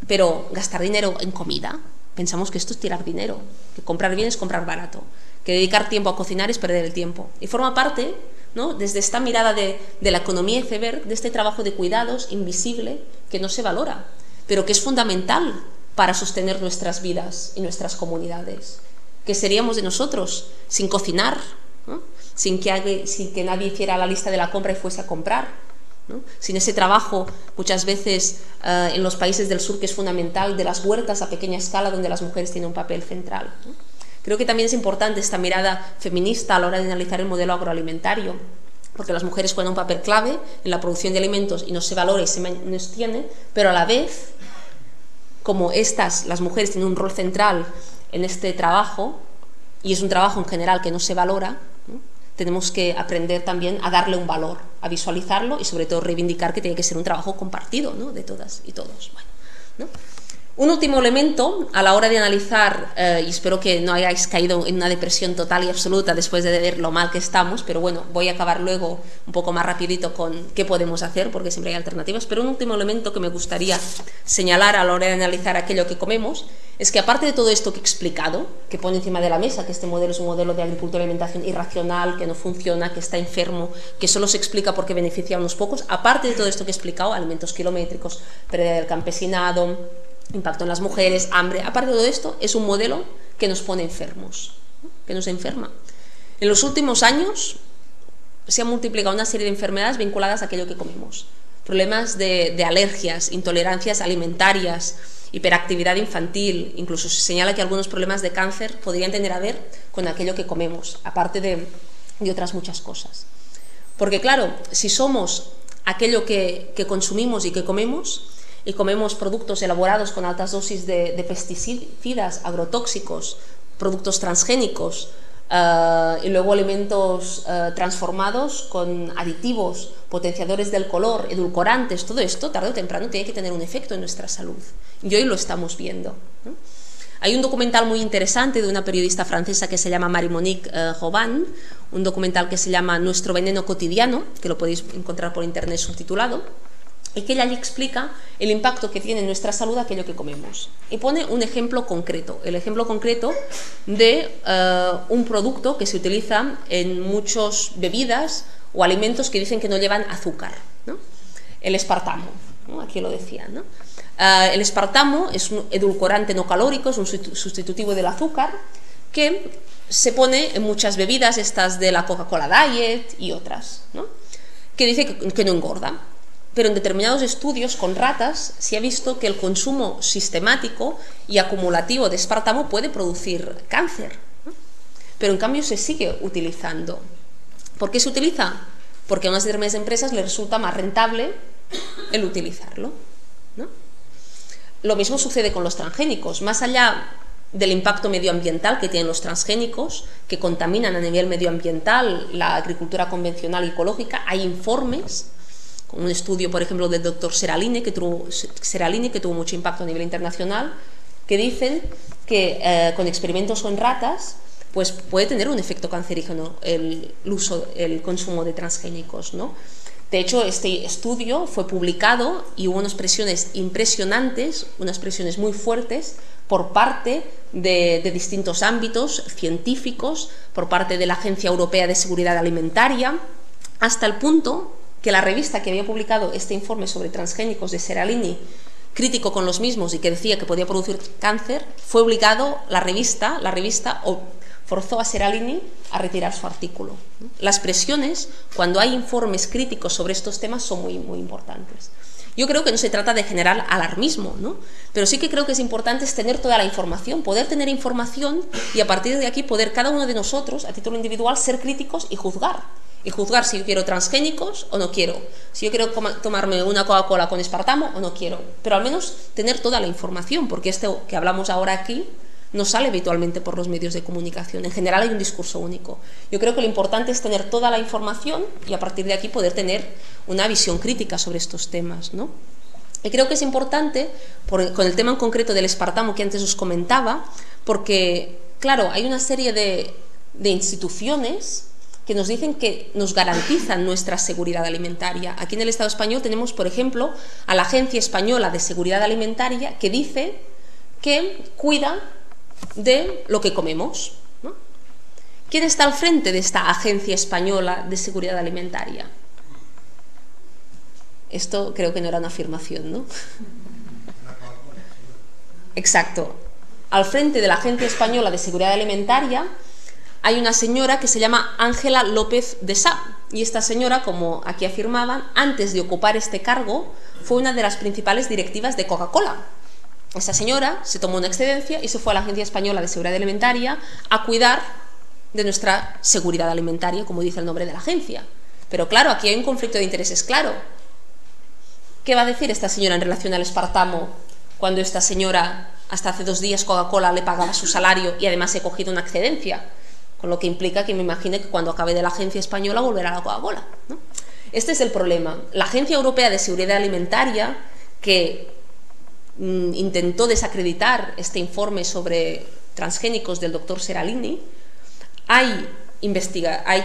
pero gastar dinero en comida, pensamos que esto es tirar dinero, que comprar bien es comprar barato, que dedicar tiempo a cocinar es perder el tiempo. Y forma parte, ¿no?, desde esta mirada de la economía iceberg, de este trabajo de cuidados invisible que no se valora, pero que es fundamental para sostener nuestras vidas y nuestras comunidades. ¿Qué seríamos de nosotros sin cocinar, ¿no?, sin que nadie hiciera la lista de la compra y fuese a comprar, ¿no?, sin ese trabajo muchas veces en los países del sur que es fundamental, de las huertas a pequeña escala donde las mujeres tienen un papel central, ¿no? Creo que también es importante esta mirada feminista a la hora de analizar el modelo agroalimentario, porque las mujeres juegan un papel clave en la producción de alimentos y no se valora y se menostiene, pero a la vez, como las mujeres tienen un rol central en este trabajo, y es un trabajo en general que no se valora, ¿no?, tenemos que aprender también a darle un valor, a visualizarlo y sobre todo reivindicar que tiene que ser un trabajo compartido, ¿no?, de todas y todos. Bueno, ¿no? Un último elemento a la hora de analizar, y espero que no hayáis caído en una depresión total y absoluta después de ver lo mal que estamos, pero bueno, voy a acabar luego un poco más rapidito con qué podemos hacer, porque siempre hay alternativas, pero un último elemento que me gustaría señalar a la hora de analizar aquello que comemos, es que aparte de todo esto que he explicado, que pone encima de la mesa, que este modelo es un modelo de agricultura y alimentación irracional, que no funciona, que está enfermo, que solo se explica porque beneficia a unos pocos, aparte de todo esto que he explicado, alimentos kilométricos, pérdida del campesinado, impacto en las mujeres, hambre, aparte de todo esto, es un modelo que nos pone enfermos, ¿no?, que nos enferma. En los últimos años se ha multiplicado una serie de enfermedades vinculadas a aquello que comemos. Problemas de alergias, intolerancias alimentarias, hiperactividad infantil, incluso se señala que algunos problemas de cáncer podrían tener a ver con aquello que comemos, aparte de otras muchas cosas. Porque claro, si somos aquello que consumimos y que comemos, y comemos productos elaborados con altas dosis de pesticidas, agrotóxicos, productos transgénicos, y luego alimentos transformados con aditivos, potenciadores del color, edulcorantes, todo esto tarde o temprano tiene que tener un efecto en nuestra salud. Y hoy lo estamos viendo, ¿no? Hay un documental muy interesante de una periodista francesa que se llama Marie-Monique Robin, un documental que se llama Nuestro veneno cotidiano, que lo podéis encontrar por internet subtitulado, y que ella allí explica el impacto que tiene en nuestra salud aquello que comemos. Y pone un ejemplo concreto, el ejemplo concreto de un producto que se utiliza en muchas bebidas o alimentos que dicen que no llevan azúcar, ¿no? El espartamo, ¿no? Aquí lo decía, ¿no? El espartamo es un edulcorante no calórico, es un sustitutivo del azúcar que se pone en muchas bebidas, estas de la Coca-Cola Diet y otras, ¿no? Que dice que no engorda. Pero en determinados estudios con ratas se ha visto que el consumo sistemático y acumulativo de espartamo puede producir cáncer, ¿no? Pero en cambio se sigue utilizando. ¿Por qué se utiliza? Porque a unas determinadas empresas les resulta más rentable el utilizarlo, ¿no? Lo mismo sucede con los transgénicos. Más allá del impacto medioambiental que tienen los transgénicos, que contaminan a nivel medioambiental la agricultura convencional y ecológica, hay informes, un estudio, por ejemplo, del doctor Seralini, que tuvo mucho impacto a nivel internacional, que dicen que con experimentos en ratas pues puede tener un efecto cancerígeno el consumo de transgénicos, ¿no? De hecho, este estudio fue publicado y hubo unas presiones impresionantes, unas presiones muy fuertes por parte de distintos ámbitos científicos, por parte de la Agencia Europea de Seguridad Alimentaria, hasta el punto que la revista que había publicado este informe sobre transgénicos de Seralini, crítico con los mismos y que decía que podía producir cáncer, fue obligado, la revista forzó a Seralini a retirar su artículo. Las presiones, cuando hay informes críticos sobre estos temas, son muy, muy importantes. Yo creo que no se trata de generar alarmismo, ¿no? Pero sí que creo que es importante tener toda la información, poder tener información y a partir de aquí poder cada uno de nosotros, a título individual, ser críticos y juzgar. Y juzgar si yo quiero transgénicos o no quiero, si yo quiero tomarme una Coca-Cola con espartamo o no quiero, pero al menos tener toda la información, porque esto que hablamos ahora aquí no sale habitualmente por los medios de comunicación. En general hay un discurso único. Yo creo que lo importante es tener toda la información y a partir de aquí poder tener una visión crítica sobre estos temas, ¿no? Y creo que es importante, con el tema en concreto del espartamo que antes os comentaba, porque, claro, hay una serie de instituciones que nos dicen que nos garantizan nuestra seguridad alimentaria. Aquí en el Estado español tenemos, por ejemplo, a la Agencia Española de Seguridad Alimentaria que dice que cuida de lo que comemos, ¿no? ¿Quién está al frente de esta Agencia Española de Seguridad Alimentaria? Esto creo que no era una afirmación, ¿no? Exacto. Al frente de la Agencia Española de Seguridad Alimentaria hay una señora que se llama Ángela López de Sá, y esta señora, como aquí afirmaban, antes de ocupar este cargo, fue una de las principales directivas de Coca-Cola. Esa señora se tomó una excedencia y se fue a la Agencia Española de Seguridad Alimentaria a cuidar de nuestra seguridad alimentaria, como dice el nombre de la agencia. Pero claro, aquí hay un conflicto de intereses claro. ¿Qué va a decir esta señora en relación al espartamo cuando esta señora, hasta hace 2 días, Coca-Cola le pagaba su salario y además he cogido una excedencia? Con lo que implica que me imagine que cuando acabe de la Agencia Española volverá a la Coca-Cola, ¿no? Este es el problema. La Agencia Europea de Seguridad Alimentaria, que intentó desacreditar este informe sobre transgénicos del doctor Seralini, hay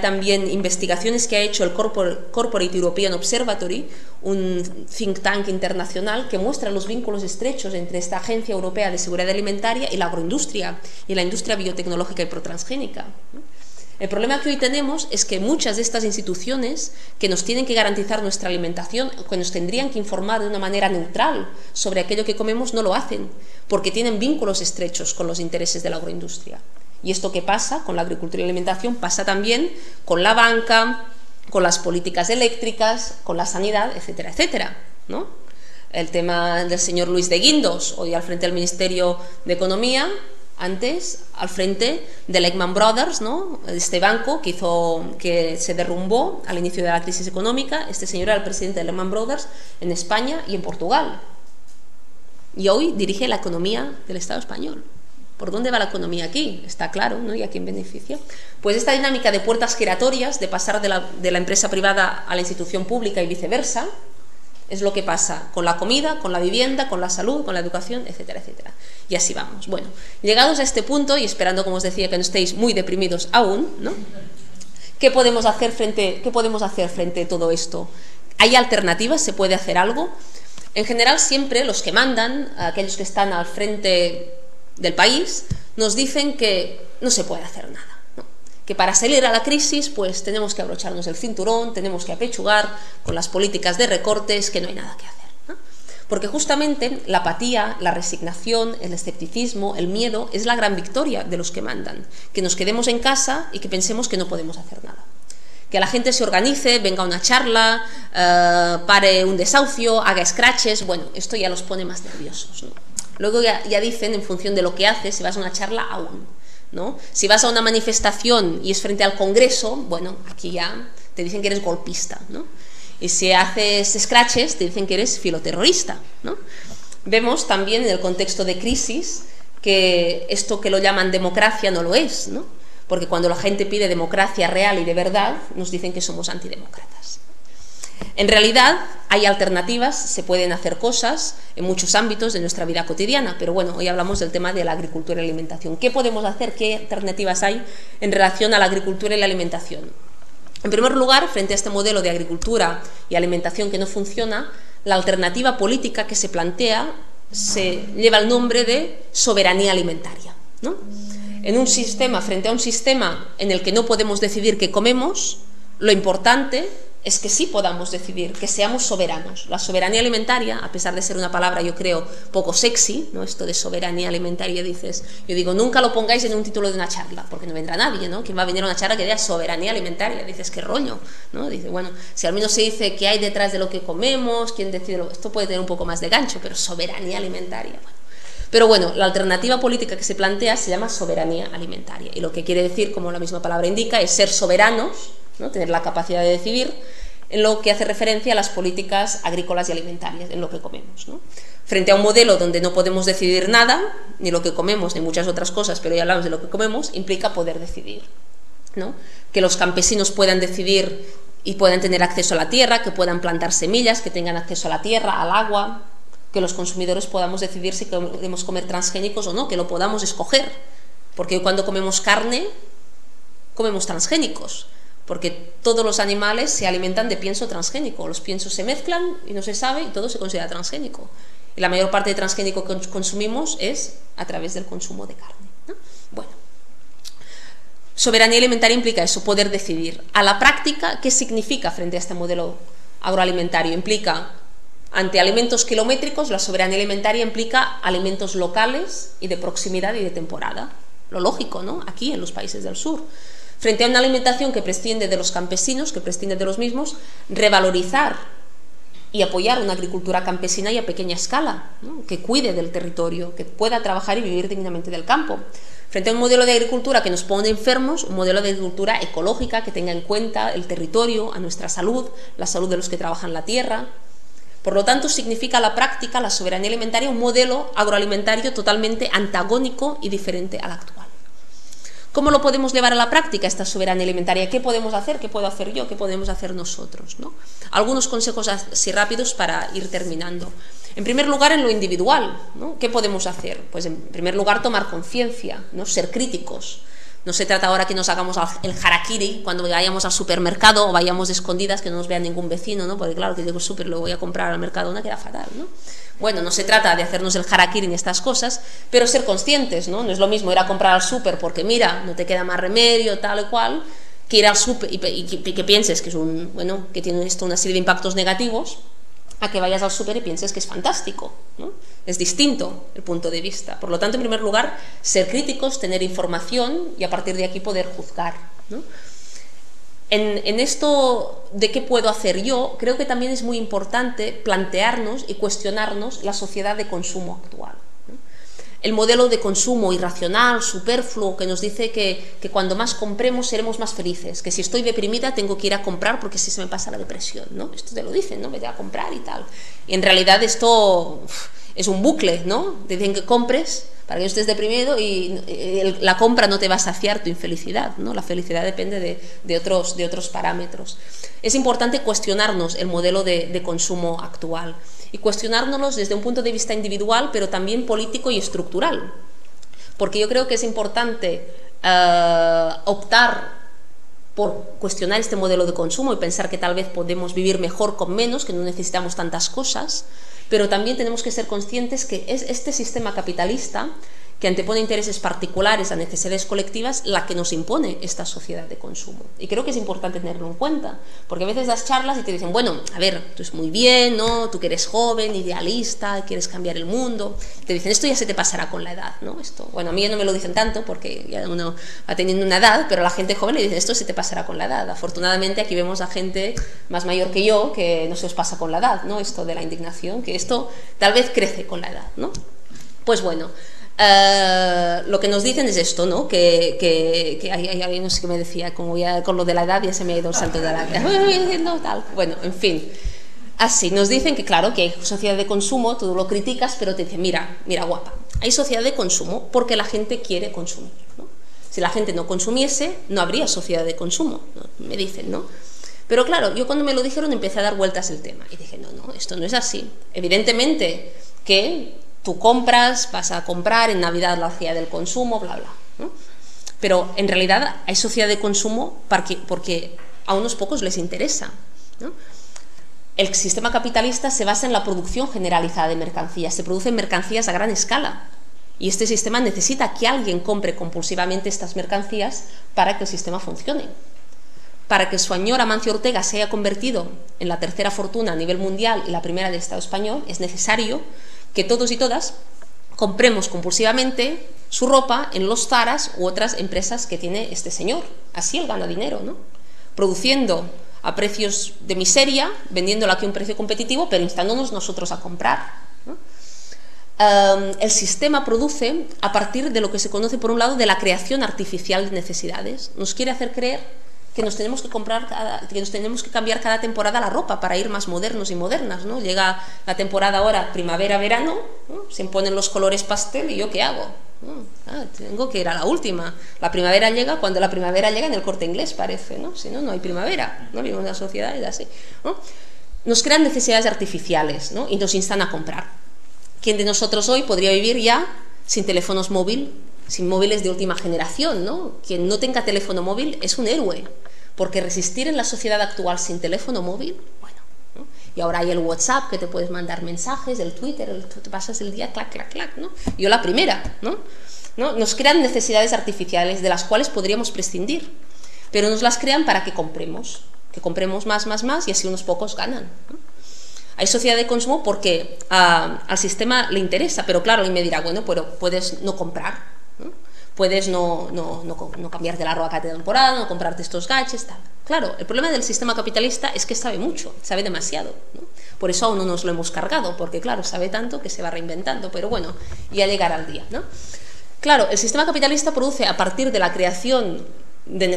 también investigaciones que ha hecho el Corporate European Observatory, un think tank internacional que muestra los vínculos estrechos entre esta Agencia Europea de Seguridad Alimentaria y la agroindustria y la industria biotecnológica y protransgénica. El problema que hoy tenemos es que muchas de estas instituciones que nos tienen que garantizar nuestra alimentación, que nos tendrían que informar de una manera neutral sobre aquello que comemos, no lo hacen, porque tienen vínculos estrechos con los intereses de la agroindustria. Y esto que pasa con la agricultura y la alimentación pasa también con la banca, con las políticas eléctricas, con la sanidad, etcétera, etcétera, ¿no? El tema del señor Luis de Guindos, hoy al frente del Ministerio de Economía, antes al frente de Lehman Brothers, ¿no? Este banco que se derrumbó al inicio de la crisis económica. Este señor era el presidente de Lehman Brothers en España y en Portugal. Y hoy dirige la economía del Estado español. ¿Por dónde va la economía aquí? Está claro, ¿no? ¿Y a quién beneficia? Pues esta dinámica de puertas giratorias, de pasar de la empresa privada a la institución pública y viceversa, Es lo que pasa con la comida, con la vivienda, con la salud, con la educación, etcétera, etcétera. Y así vamos. Bueno, llegados a este punto y esperando, como os decía, que no estéis muy deprimidos aún, ¿no? ¿Qué podemos hacer frente a todo esto? ¿Hay alternativas? ¿Se puede hacer algo? En general, siempre los que mandan, aquellos que están al frente del país, nos dicen que no se puede hacer nada, ¿no? Que para salir a la crisis, pues tenemos que abrocharnos el cinturón, tenemos que apechugar con las políticas de recortes, que no hay nada que hacer, ¿no? Porque justamente la apatía, la resignación, el escepticismo, el miedo, es la gran victoria de los que mandan. Que nos quedemos en casa y que pensemos que no podemos hacer nada. Que la gente se organice, venga a una charla, pare un desahucio, haga scratches, bueno, esto ya los pone más nerviosos, ¿no? Luego ya dicen, en función de lo que haces, si vas a una charla, aún, ¿no? Si vas a una manifestación y es frente al Congreso, bueno, aquí ya te dicen que eres golpista, ¿no? Y si haces scratches, te dicen que eres filoterrorista, ¿no? Vemos también en el contexto de crisis que esto que lo llaman democracia no lo es, ¿no? Porque cuando la gente pide democracia real y de verdad, nos dicen que somos antidemócratas. En realidad, hay alternativas, se pueden hacer cosas en muchos ámbitos de nuestra vida cotidiana, pero bueno, hoy hablamos del tema de la agricultura y la alimentación. ¿Qué podemos hacer? ¿Qué alternativas hay en relación a la agricultura y la alimentación? En primer lugar, frente a este modelo de agricultura y alimentación que no funciona, la alternativa política que se plantea se lleva el nombre de soberanía alimentaria, ¿no? En un sistema, frente a un sistema en el que no podemos decidir qué comemos, lo importante es que sí podamos decidir, que seamos soberanos. La soberanía alimentaria, a pesar de ser una palabra, yo creo, poco sexy, ¿no? Esto de soberanía alimentaria, dices, yo digo, nunca lo pongáis en un título de una charla, porque no vendrá nadie, ¿no? ¿Quién va a venir a una charla que diga soberanía alimentaria? Dices, ¿qué rollo? ¿No? Dice, bueno, si al menos se dice qué hay detrás de lo que comemos, quién decide esto puede tener un poco más de gancho, pero soberanía alimentaria, bueno. Pero bueno, la alternativa política que se plantea se llama soberanía alimentaria, y lo que quiere decir, como la misma palabra indica, es ser soberanos, ¿no? Tener la capacidad de decidir en lo que hace referencia a las políticas agrícolas y alimentarias, en lo que comemos, ¿no? Frente a un modelo donde no podemos decidir nada, ni lo que comemos, ni muchas otras cosas, pero ya hablamos de lo que comemos, implica poder decidir, ¿no? Que los campesinos puedan decidir y puedan tener acceso a la tierra, que puedan plantar semillas, que tengan acceso a la tierra, al agua, que los consumidores podamos decidir si queremos comer transgénicos o no, que lo podamos escoger, porque cuando comemos carne, comemos transgénicos, porque todos los animales se alimentan de pienso transgénico, los piensos se mezclan y no se sabe y todo se considera transgénico. Y la mayor parte de transgénico que consumimos es a través del consumo de carne, ¿no? Bueno, soberanía alimentaria implica eso, poder decidir. A la práctica, ¿qué significa frente a este modelo agroalimentario? Implica, ante alimentos kilométricos, la soberanía alimentaria implica alimentos locales y de proximidad y de temporada. Lo lógico, ¿no? Aquí, en los países del sur. Frente a una alimentación que prescinde de los campesinos, que prescinde de los mismos, revalorizar y apoyar una agricultura campesina y a pequeña escala, ¿no? Que cuide del territorio, que pueda trabajar y vivir dignamente del campo. Frente a un modelo de agricultura que nos pone enfermos, un modelo de agricultura ecológica que tenga en cuenta el territorio, a nuestra salud, la salud de los que trabajan la tierra. Por lo tanto, significa a la práctica la soberanía alimentaria un modelo agroalimentario totalmente antagónico y diferente al actual. ¿Cómo lo podemos llevar a la práctica esta soberanía alimentaria? ¿Qué podemos hacer? ¿Qué puedo hacer yo? ¿Qué podemos hacer nosotros? ¿No? Algunos consejos así rápidos para ir terminando. En primer lugar, en lo individual, ¿no? ¿Qué podemos hacer? Pues en primer lugar, tomar conciencia, ¿no? Ser críticos. No se trata ahora que nos hagamos el harakiri cuando vayamos al supermercado o vayamos de escondidas, que no nos vea ningún vecino, ¿no? Porque claro, que digo súper, lo voy a comprar al Mercadona, queda fatal, ¿no? Bueno, no se trata de hacernos el harakiri en estas cosas, pero ser conscientes, ¿no? No es lo mismo ir a comprar al súper porque mira, no te queda más remedio, tal y cual, que ir al súper y que pienses que es que tiene esto una serie de impactos negativos, a que vayas al súper y pienses que es fantástico, ¿no? Es distinto el punto de vista. Por lo tanto, en primer lugar, ser críticos, tener información y a partir de aquí poder juzgar, ¿no? En esto de qué puedo hacer yo, creo que también es muy importante plantearnos y cuestionarnos la sociedad de consumo actual, ¿no? El modelo de consumo irracional, superfluo, que nos dice que cuando más compremos seremos más felices, que si estoy deprimida tengo que ir a comprar porque si se me pasa la depresión, ¿no? Esto te lo dicen, ¿no? Vete a comprar y tal. Y en realidad esto es un bucle, ¿no? Te dicen que compres para que no estés deprimido y la compra no te va a saciar tu infelicidad, ¿no? La felicidad depende de otros parámetros. Es importante cuestionarnos el modelo de consumo actual y cuestionárnoslos desde un punto de vista individual, pero también político y estructural, porque yo creo que es importante optar por cuestionar este modelo de consumo y pensar que tal vez podemos vivir mejor con menos, que no necesitamos tantas cosas, pero también tenemos que ser conscientes que es este sistema capitalista que antepone intereses particulares a necesidades colectivas la que nos impone esta sociedad de consumo. Y creo que es importante tenerlo en cuenta, porque a veces das charlas y te dicen, bueno, a ver, tú es muy bien, ¿no? Tú que eres joven, idealista, quieres cambiar el mundo, te dicen, esto ya se te pasará con la edad, ¿no? Esto, bueno, a mí ya no me lo dicen tanto porque ya uno va teniendo una edad, pero a la gente joven le dicen, esto se te pasará con la edad. Afortunadamente aquí vemos a gente más mayor que yo que no se os pasa con la edad, ¿no? Esto de la indignación, que esto tal vez crece con la edad, ¿no? Pues bueno, lo que nos dicen es esto, ¿no? Que hay, no sé qué me decía, como ya con lo de la edad ya se me ha ido el salto de la edad. Bueno, en fin, así nos dicen que claro, que hay sociedad de consumo, tú lo criticas, pero te dicen, mira guapa, hay sociedad de consumo porque la gente quiere consumir, ¿no? Si la gente no consumiese, no habría sociedad de consumo, ¿no? Me dicen, ¿no? Pero claro, yo cuando me lo dijeron empecé a dar vueltas el tema y dije, no, esto no es así. Evidentemente que tú compras, vas a comprar en Navidad la sociedad del consumo, bla, bla, ¿no? Pero en realidad hay sociedad de consumo porque a unos pocos les interesa, ¿no? El sistema capitalista se basa en la producción generalizada de mercancías, se producen mercancías a gran escala y este sistema necesita que alguien compre compulsivamente estas mercancías para que el sistema funcione. Para que el señor Amancio Ortega se haya convertido en la tercera fortuna a nivel mundial y la primera del Estado español, es necesario que todos y todas compremos compulsivamente su ropa en los Zaras u otras empresas que tiene este señor. Así él gana dinero, ¿no? Produciendo a precios de miseria, vendiéndolo aquí a un precio competitivo, pero instándonos nosotros a comprar, ¿no? El sistema produce a partir de lo que se conoce, por un lado, de la creación artificial de necesidades. Nos quiere hacer creer que nos tenemos que cambiar cada temporada la ropa para ir más modernos y modernas, ¿no? Llega la temporada ahora primavera-verano, ¿no? Se imponen los colores pastel y ¿yo qué hago? Tengo que ir a la última. La primavera llega cuando la primavera llega en el Corte Inglés, parece, ¿no? Si no, no hay primavera, ¿no? Vivimos en una sociedad así, ¿no? Nos crean necesidades artificiales, ¿no? Y nos instan a comprar. ¿Quién de nosotros hoy podría vivir ya sin teléfonos móviles, sin móviles de última generación, ¿no? Quien no tenga teléfono móvil es un héroe, porque resistir en la sociedad actual sin teléfono móvil, bueno, ¿no? Y ahora hay el WhatsApp, que te puedes mandar mensajes, el Twitter, tú te pasas el día clac, clac, clac, ¿no? Yo la primera, ¿no? Nos crean necesidades artificiales de las cuales podríamos prescindir, pero nos las crean para que compremos más y así unos pocos ganan, ¿no? Hay sociedad de consumo porque al sistema le interesa, pero claro, y me dirá, bueno, pero puedes no comprar, ¿no? Puedes no cambiarte la ropa cada temporada, no comprarte estos gadgets, tal. Claro, el problema del sistema capitalista es que sabe mucho, sabe demasiado, ¿no? Por eso aún no nos lo hemos cargado, porque claro, sabe tanto que se va reinventando, pero bueno, ya llegará el día, ¿no? Claro, el sistema capitalista produce a partir de la creación de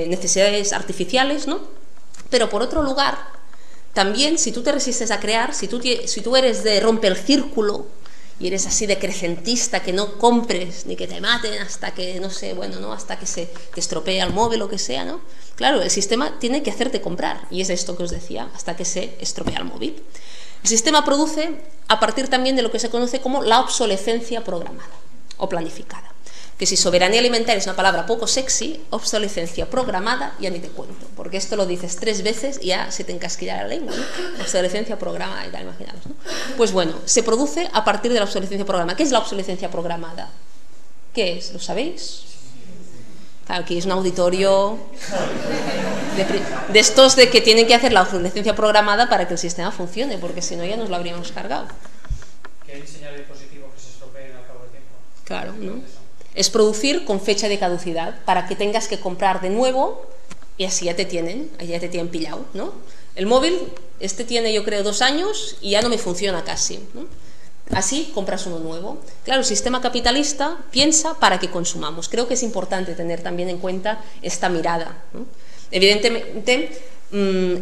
necesidades artificiales, ¿no? Pero por otro lugar, también si tú te resistes a crear, si tú eres de rompe el círculo y eres así de crecentista, que no compres ni que te maten hasta que, no sé, bueno, ¿no? Hasta que se te estropee el móvil o lo que sea, ¿no? Claro, el sistema tiene que hacerte comprar, y es esto que os decía, hasta que se estropea el móvil. El sistema produce a partir también de lo que se conoce como la obsolescencia programada o planificada. Que si soberanía alimentaria es una palabra poco sexy, obsolescencia programada ya ni te cuento, porque esto lo dices 3 veces y ya se te encasquilla la lengua, ¿no? Obsolescencia programada y tal, imaginaos, ¿no? Pues bueno, se produce a partir de la obsolescencia programada. ¿Qué es la obsolescencia programada? ¿Qué es? ¿Lo sabéis? Claro, aquí es un auditorio de estos de que tienen que hacer la obsolescencia programada para que el sistema funcione, porque si no ya nos lo habríamos cargado. Que hay diseñar dispositivos que se estropeen al cabo del tiempo. Claro, ¿no? Es producir con fecha de caducidad para que tengas que comprar de nuevo y así ya te tienen pillado, ¿no? El móvil, tiene yo creo 2 años y ya no me funciona casi, ¿no? Así compras uno nuevo. Claro, el sistema capitalista piensa para que consumamos. Creo que es importante tener también en cuenta esta mirada, ¿no? Evidentemente,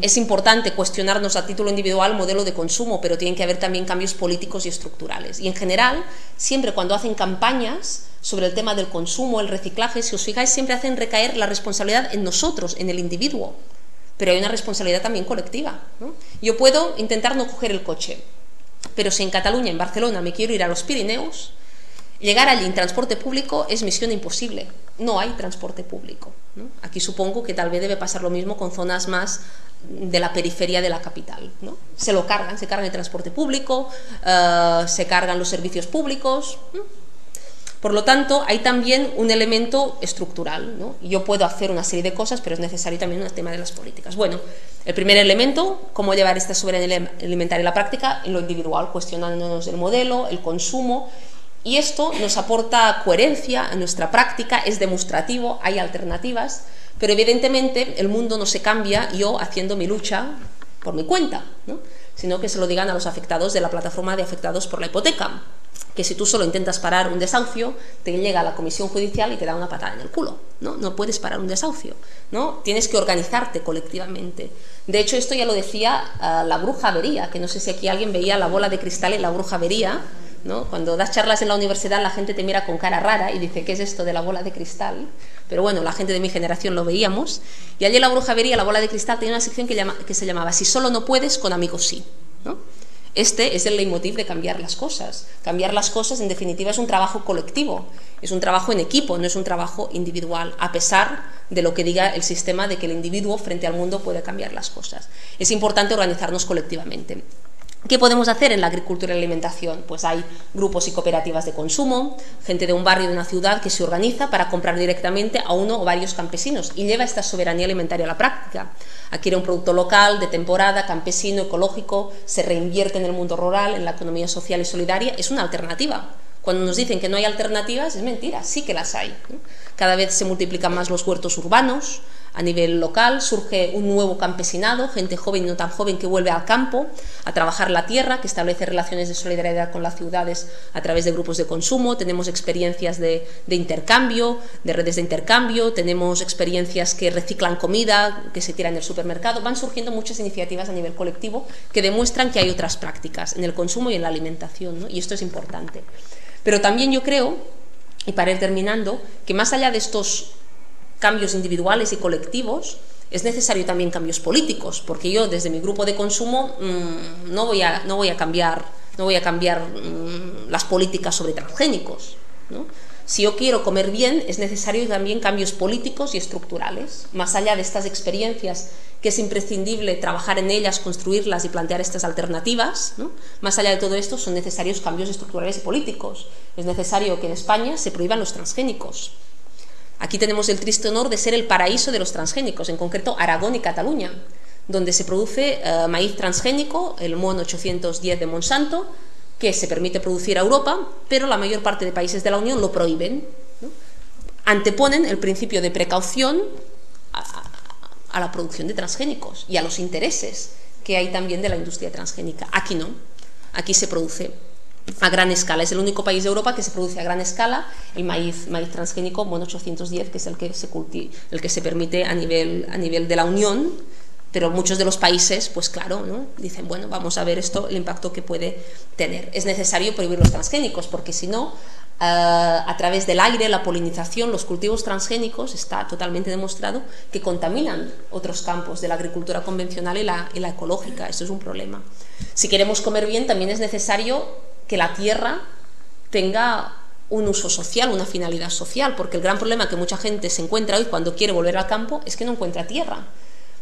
Es importante cuestionarnos a título individual el modelo de consumo, pero tienen que haber también cambios políticos y estructurales. Y en general, siempre cuando hacen campañas sobre el tema del consumo, el reciclaje, si os fijáis, siempre hacen recaer la responsabilidad en nosotros, en el individuo, pero hay una responsabilidad también colectiva, ¿no? Yo puedo intentar no coger el coche, pero si en Cataluña, en Barcelona, me quiero ir a los Pirineos, llegar allí en transporte público es misión imposible. No hay transporte público, ¿no? Aquí supongo que tal vez debe pasar lo mismo con zonas más de la periferia de la capital, ¿no? Se cargan el transporte público, se cargan los servicios públicos, ¿no? Por lo tanto, hay también un elemento estructural, ¿no? Yo puedo hacer una serie de cosas, pero es necesario también un tema de las políticas. Bueno, el primer elemento, cómo llevar esta soberanía alimentaria a la práctica, en lo individual, cuestionándonos el modelo, el consumo. Y esto nos aporta coherencia a nuestra práctica, es demostrativo, hay alternativas, pero evidentemente el mundo no se cambia yo haciendo mi lucha por mi cuenta, ¿no? Sino que se lo digan a los afectados de la plataforma de afectados por la hipoteca, que si tú solo intentas parar un desahucio, te llega a la comisión judicial y te da una patada en el culo, ¿no? No puedes parar un desahucio, ¿no? Tienes que organizarte colectivamente. De hecho, esto ya lo decía la bruja Avería, que no sé si aquí alguien veía La bola de cristal y la bruja Avería, ¿no? Cuando das charlas en la universidad la gente te mira con cara rara y dice, ¿qué es esto de la bola de cristal? Pero bueno, la gente de mi generación lo veíamos. Y allí la bruja Avería, la bola de cristal, tenía una sección que se llamaba Si solo no puedes, con amigos sí, ¿no? Este es el leitmotiv de cambiar las cosas. Cambiar las cosas, en definitiva, es un trabajo colectivo, es un trabajo en equipo, no es un trabajo individual, a pesar de lo que diga el sistema de que el individuo frente al mundo puede cambiar las cosas. Es importante organizarnos colectivamente. ¿Qué podemos hacer en la agricultura y la alimentación? Pues hay grupos y cooperativas de consumo, gente de un barrio, de una ciudad que se organiza para comprar directamente a uno o varios campesinos y lleva esta soberanía alimentaria a la práctica. Adquiere un producto local, de temporada, campesino, ecológico, se reinvierte en el mundo rural, en la economía social y solidaria. Es una alternativa. Cuando nos dicen que no hay alternativas, es mentira, sí que las hay, ¿no? Cada vez se multiplican más los huertos urbanos. A nivel local surge un nuevo campesinado, gente joven y no tan joven que vuelve al campo a trabajar la tierra, que establece relaciones de solidaridad con las ciudades a través de grupos de consumo. Tenemos experiencias de intercambio, de redes de intercambio, tenemos experiencias que reciclan comida, que se tira en el supermercado. Van surgiendo muchas iniciativas a nivel colectivo que demuestran que hay otras prácticas en el consumo y en la alimentación, ¿no? Y esto es importante. Pero también yo creo, y para ir terminando, que más allá de estos cambios individuales y colectivos, es necesario también cambios políticos, porque yo desde mi grupo de consumo no voy a cambiar las políticas sobre transgénicos, ¿no? Si yo quiero comer bien, es necesario también cambios políticos y estructurales, más allá de estas experiencias que es imprescindible trabajar en ellas, construirlas y plantear estas alternativas, ¿no? Más allá de todo esto son necesarios cambios estructurales y políticos. Es necesario que en España se prohíban los transgénicos. Aquí tenemos el triste honor de ser el paraíso de los transgénicos, en concreto Aragón y Cataluña, donde se produce maíz transgénico, el MON 810 de Monsanto, que se permite producir a Europa, pero la mayor parte de países de la Unión lo prohíben, ¿no? Anteponen el principio de precaución a la producción de transgénicos y a los intereses que hay también de la industria transgénica. Aquí no, aquí se produce a gran escala. Es el único país de Europa que se produce a gran escala el maíz transgénico MON 810, que es el que se permite a nivel de la Unión, pero muchos de los países, pues claro, ¿no? Dicen, bueno, vamos a ver esto, el impacto que puede tener. Es necesario prohibir los transgénicos, porque si no, a través del aire, la polinización, los cultivos transgénicos, está totalmente demostrado que contaminan otros campos de la agricultura convencional y la ecológica. Esto es un problema. Si queremos comer bien, también es necesario que la tierra tenga un uso social, una finalidad social, porque el gran problema que mucha gente se encuentra hoy cuando quiere volver al campo es que no encuentra tierra,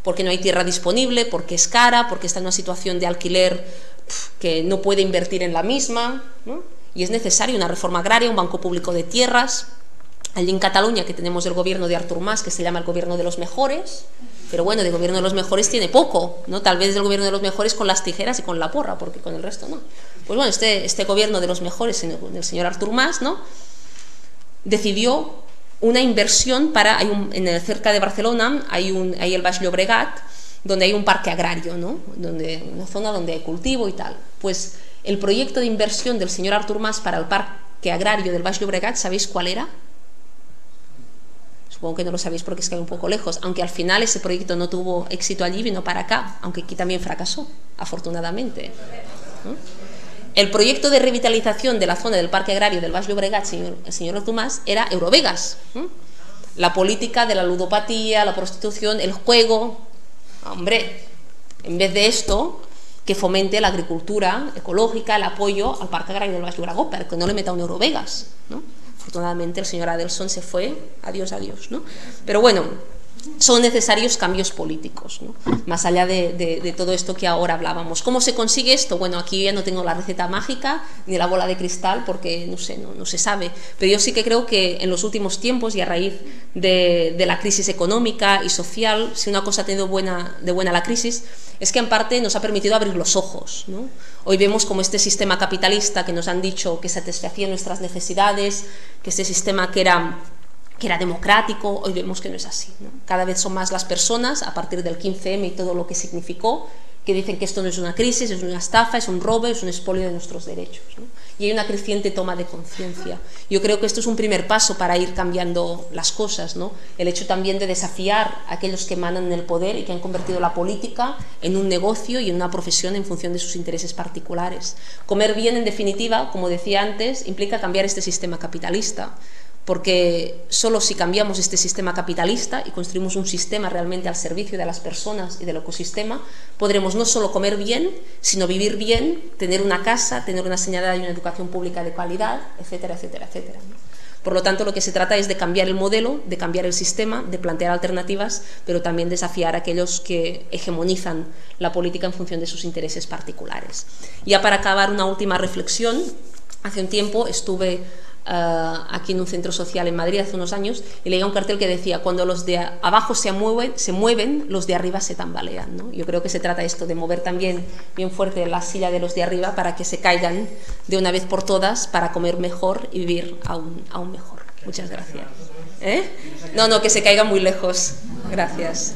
porque no hay tierra disponible, porque es cara, porque está en una situación de alquiler que no puede invertir en la misma, ¿no? Y es necesario una reforma agraria, un banco público de tierras. Allí en Cataluña, que tenemos el gobierno de Artur Mas, que se llama el gobierno de los mejores, pero bueno, de gobierno de los mejores tiene poco, ¿no? Tal vez del gobierno de los mejores con las tijeras y con la porra, porque con el resto no. Pues bueno, este gobierno de los mejores, del señor Artur Mas, ¿no?, decidió una inversión cerca de Barcelona hay el Baix Llobregat, donde hay un parque agrario, ¿no?, una zona donde hay cultivo y tal. Pues el proyecto de inversión del señor Artur Mas para el parque agrario del Baix Llobregat, ¿sabéis cuál era? Es Supongo que no lo sabéis porque es que hay un poco lejos, aunque al final ese proyecto no tuvo éxito allí, vino para acá, aunque aquí también fracasó, afortunadamente, ¿no? El proyecto de revitalización de la zona del Parque Agrario del Baix Llobregat, el señor Artur-Mas, era Eurovegas, ¿no? La política de la ludopatía, la prostitución, el juego. Hombre, en vez de esto, que fomente la agricultura ecológica, el apoyo al Parque Agrario del Baix Llobregat, para que no le meta un Eurovegas, ¿no? Afortunadamente el señor Adelson se fue, adiós, adiós, ¿no? Pero bueno, son necesarios cambios políticos, ¿no? Más allá de todo esto que ahora hablábamos. ¿Cómo se consigue esto? Bueno, aquí ya no tengo la receta mágica ni la bola de cristal porque no sé, no se sabe, pero yo sí que creo que en los últimos tiempos y a raíz de la crisis económica y social, si una cosa ha tenido de buena la crisis, es que en parte nos ha permitido abrir los ojos, ¿no? Hoy vemos como este sistema capitalista que nos han dicho que satisfacía nuestras necesidades, que este sistema que era democrático, hoy vemos que no es así, ¿no? Cada vez son más las personas, a partir del 15M y todo lo que significó, que dicen que esto no es una crisis, es una estafa, es un robo, es un expolio de nuestros derechos, ¿no? Y hay una creciente toma de conciencia. Yo creo que esto es un primer paso para ir cambiando las cosas, ¿no? El hecho también de desafiar a aquellos que emanan en el poder y que han convertido la política en un negocio y en una profesión en función de sus intereses particulares. Comer bien, en definitiva, como decía antes, implica cambiar este sistema capitalista, porque solo si cambiamos este sistema capitalista y construimos un sistema realmente al servicio de las personas y del ecosistema, podremos no solo comer bien, sino vivir bien, tener una casa, tener una sanidad y una educación pública de calidad, etcétera, etcétera, etcétera. Por lo tanto, lo que se trata es de cambiar el modelo, de cambiar el sistema, de plantear alternativas, pero también desafiar a aquellos que hegemonizan la política en función de sus intereses particulares. Ya para acabar, una última reflexión. Hace un tiempo estuve aquí en un centro social en Madrid hace unos años y leía un cartel que decía: cuando los de abajo se mueven, los de arriba se tambalean, ¿no? Yo creo que se trata esto de mover también bien fuerte la silla de los de arriba para que se caigan de una vez por todas, para comer mejor y vivir aún mejor. Muchas gracias. No, que se caigan muy lejos. Gracias.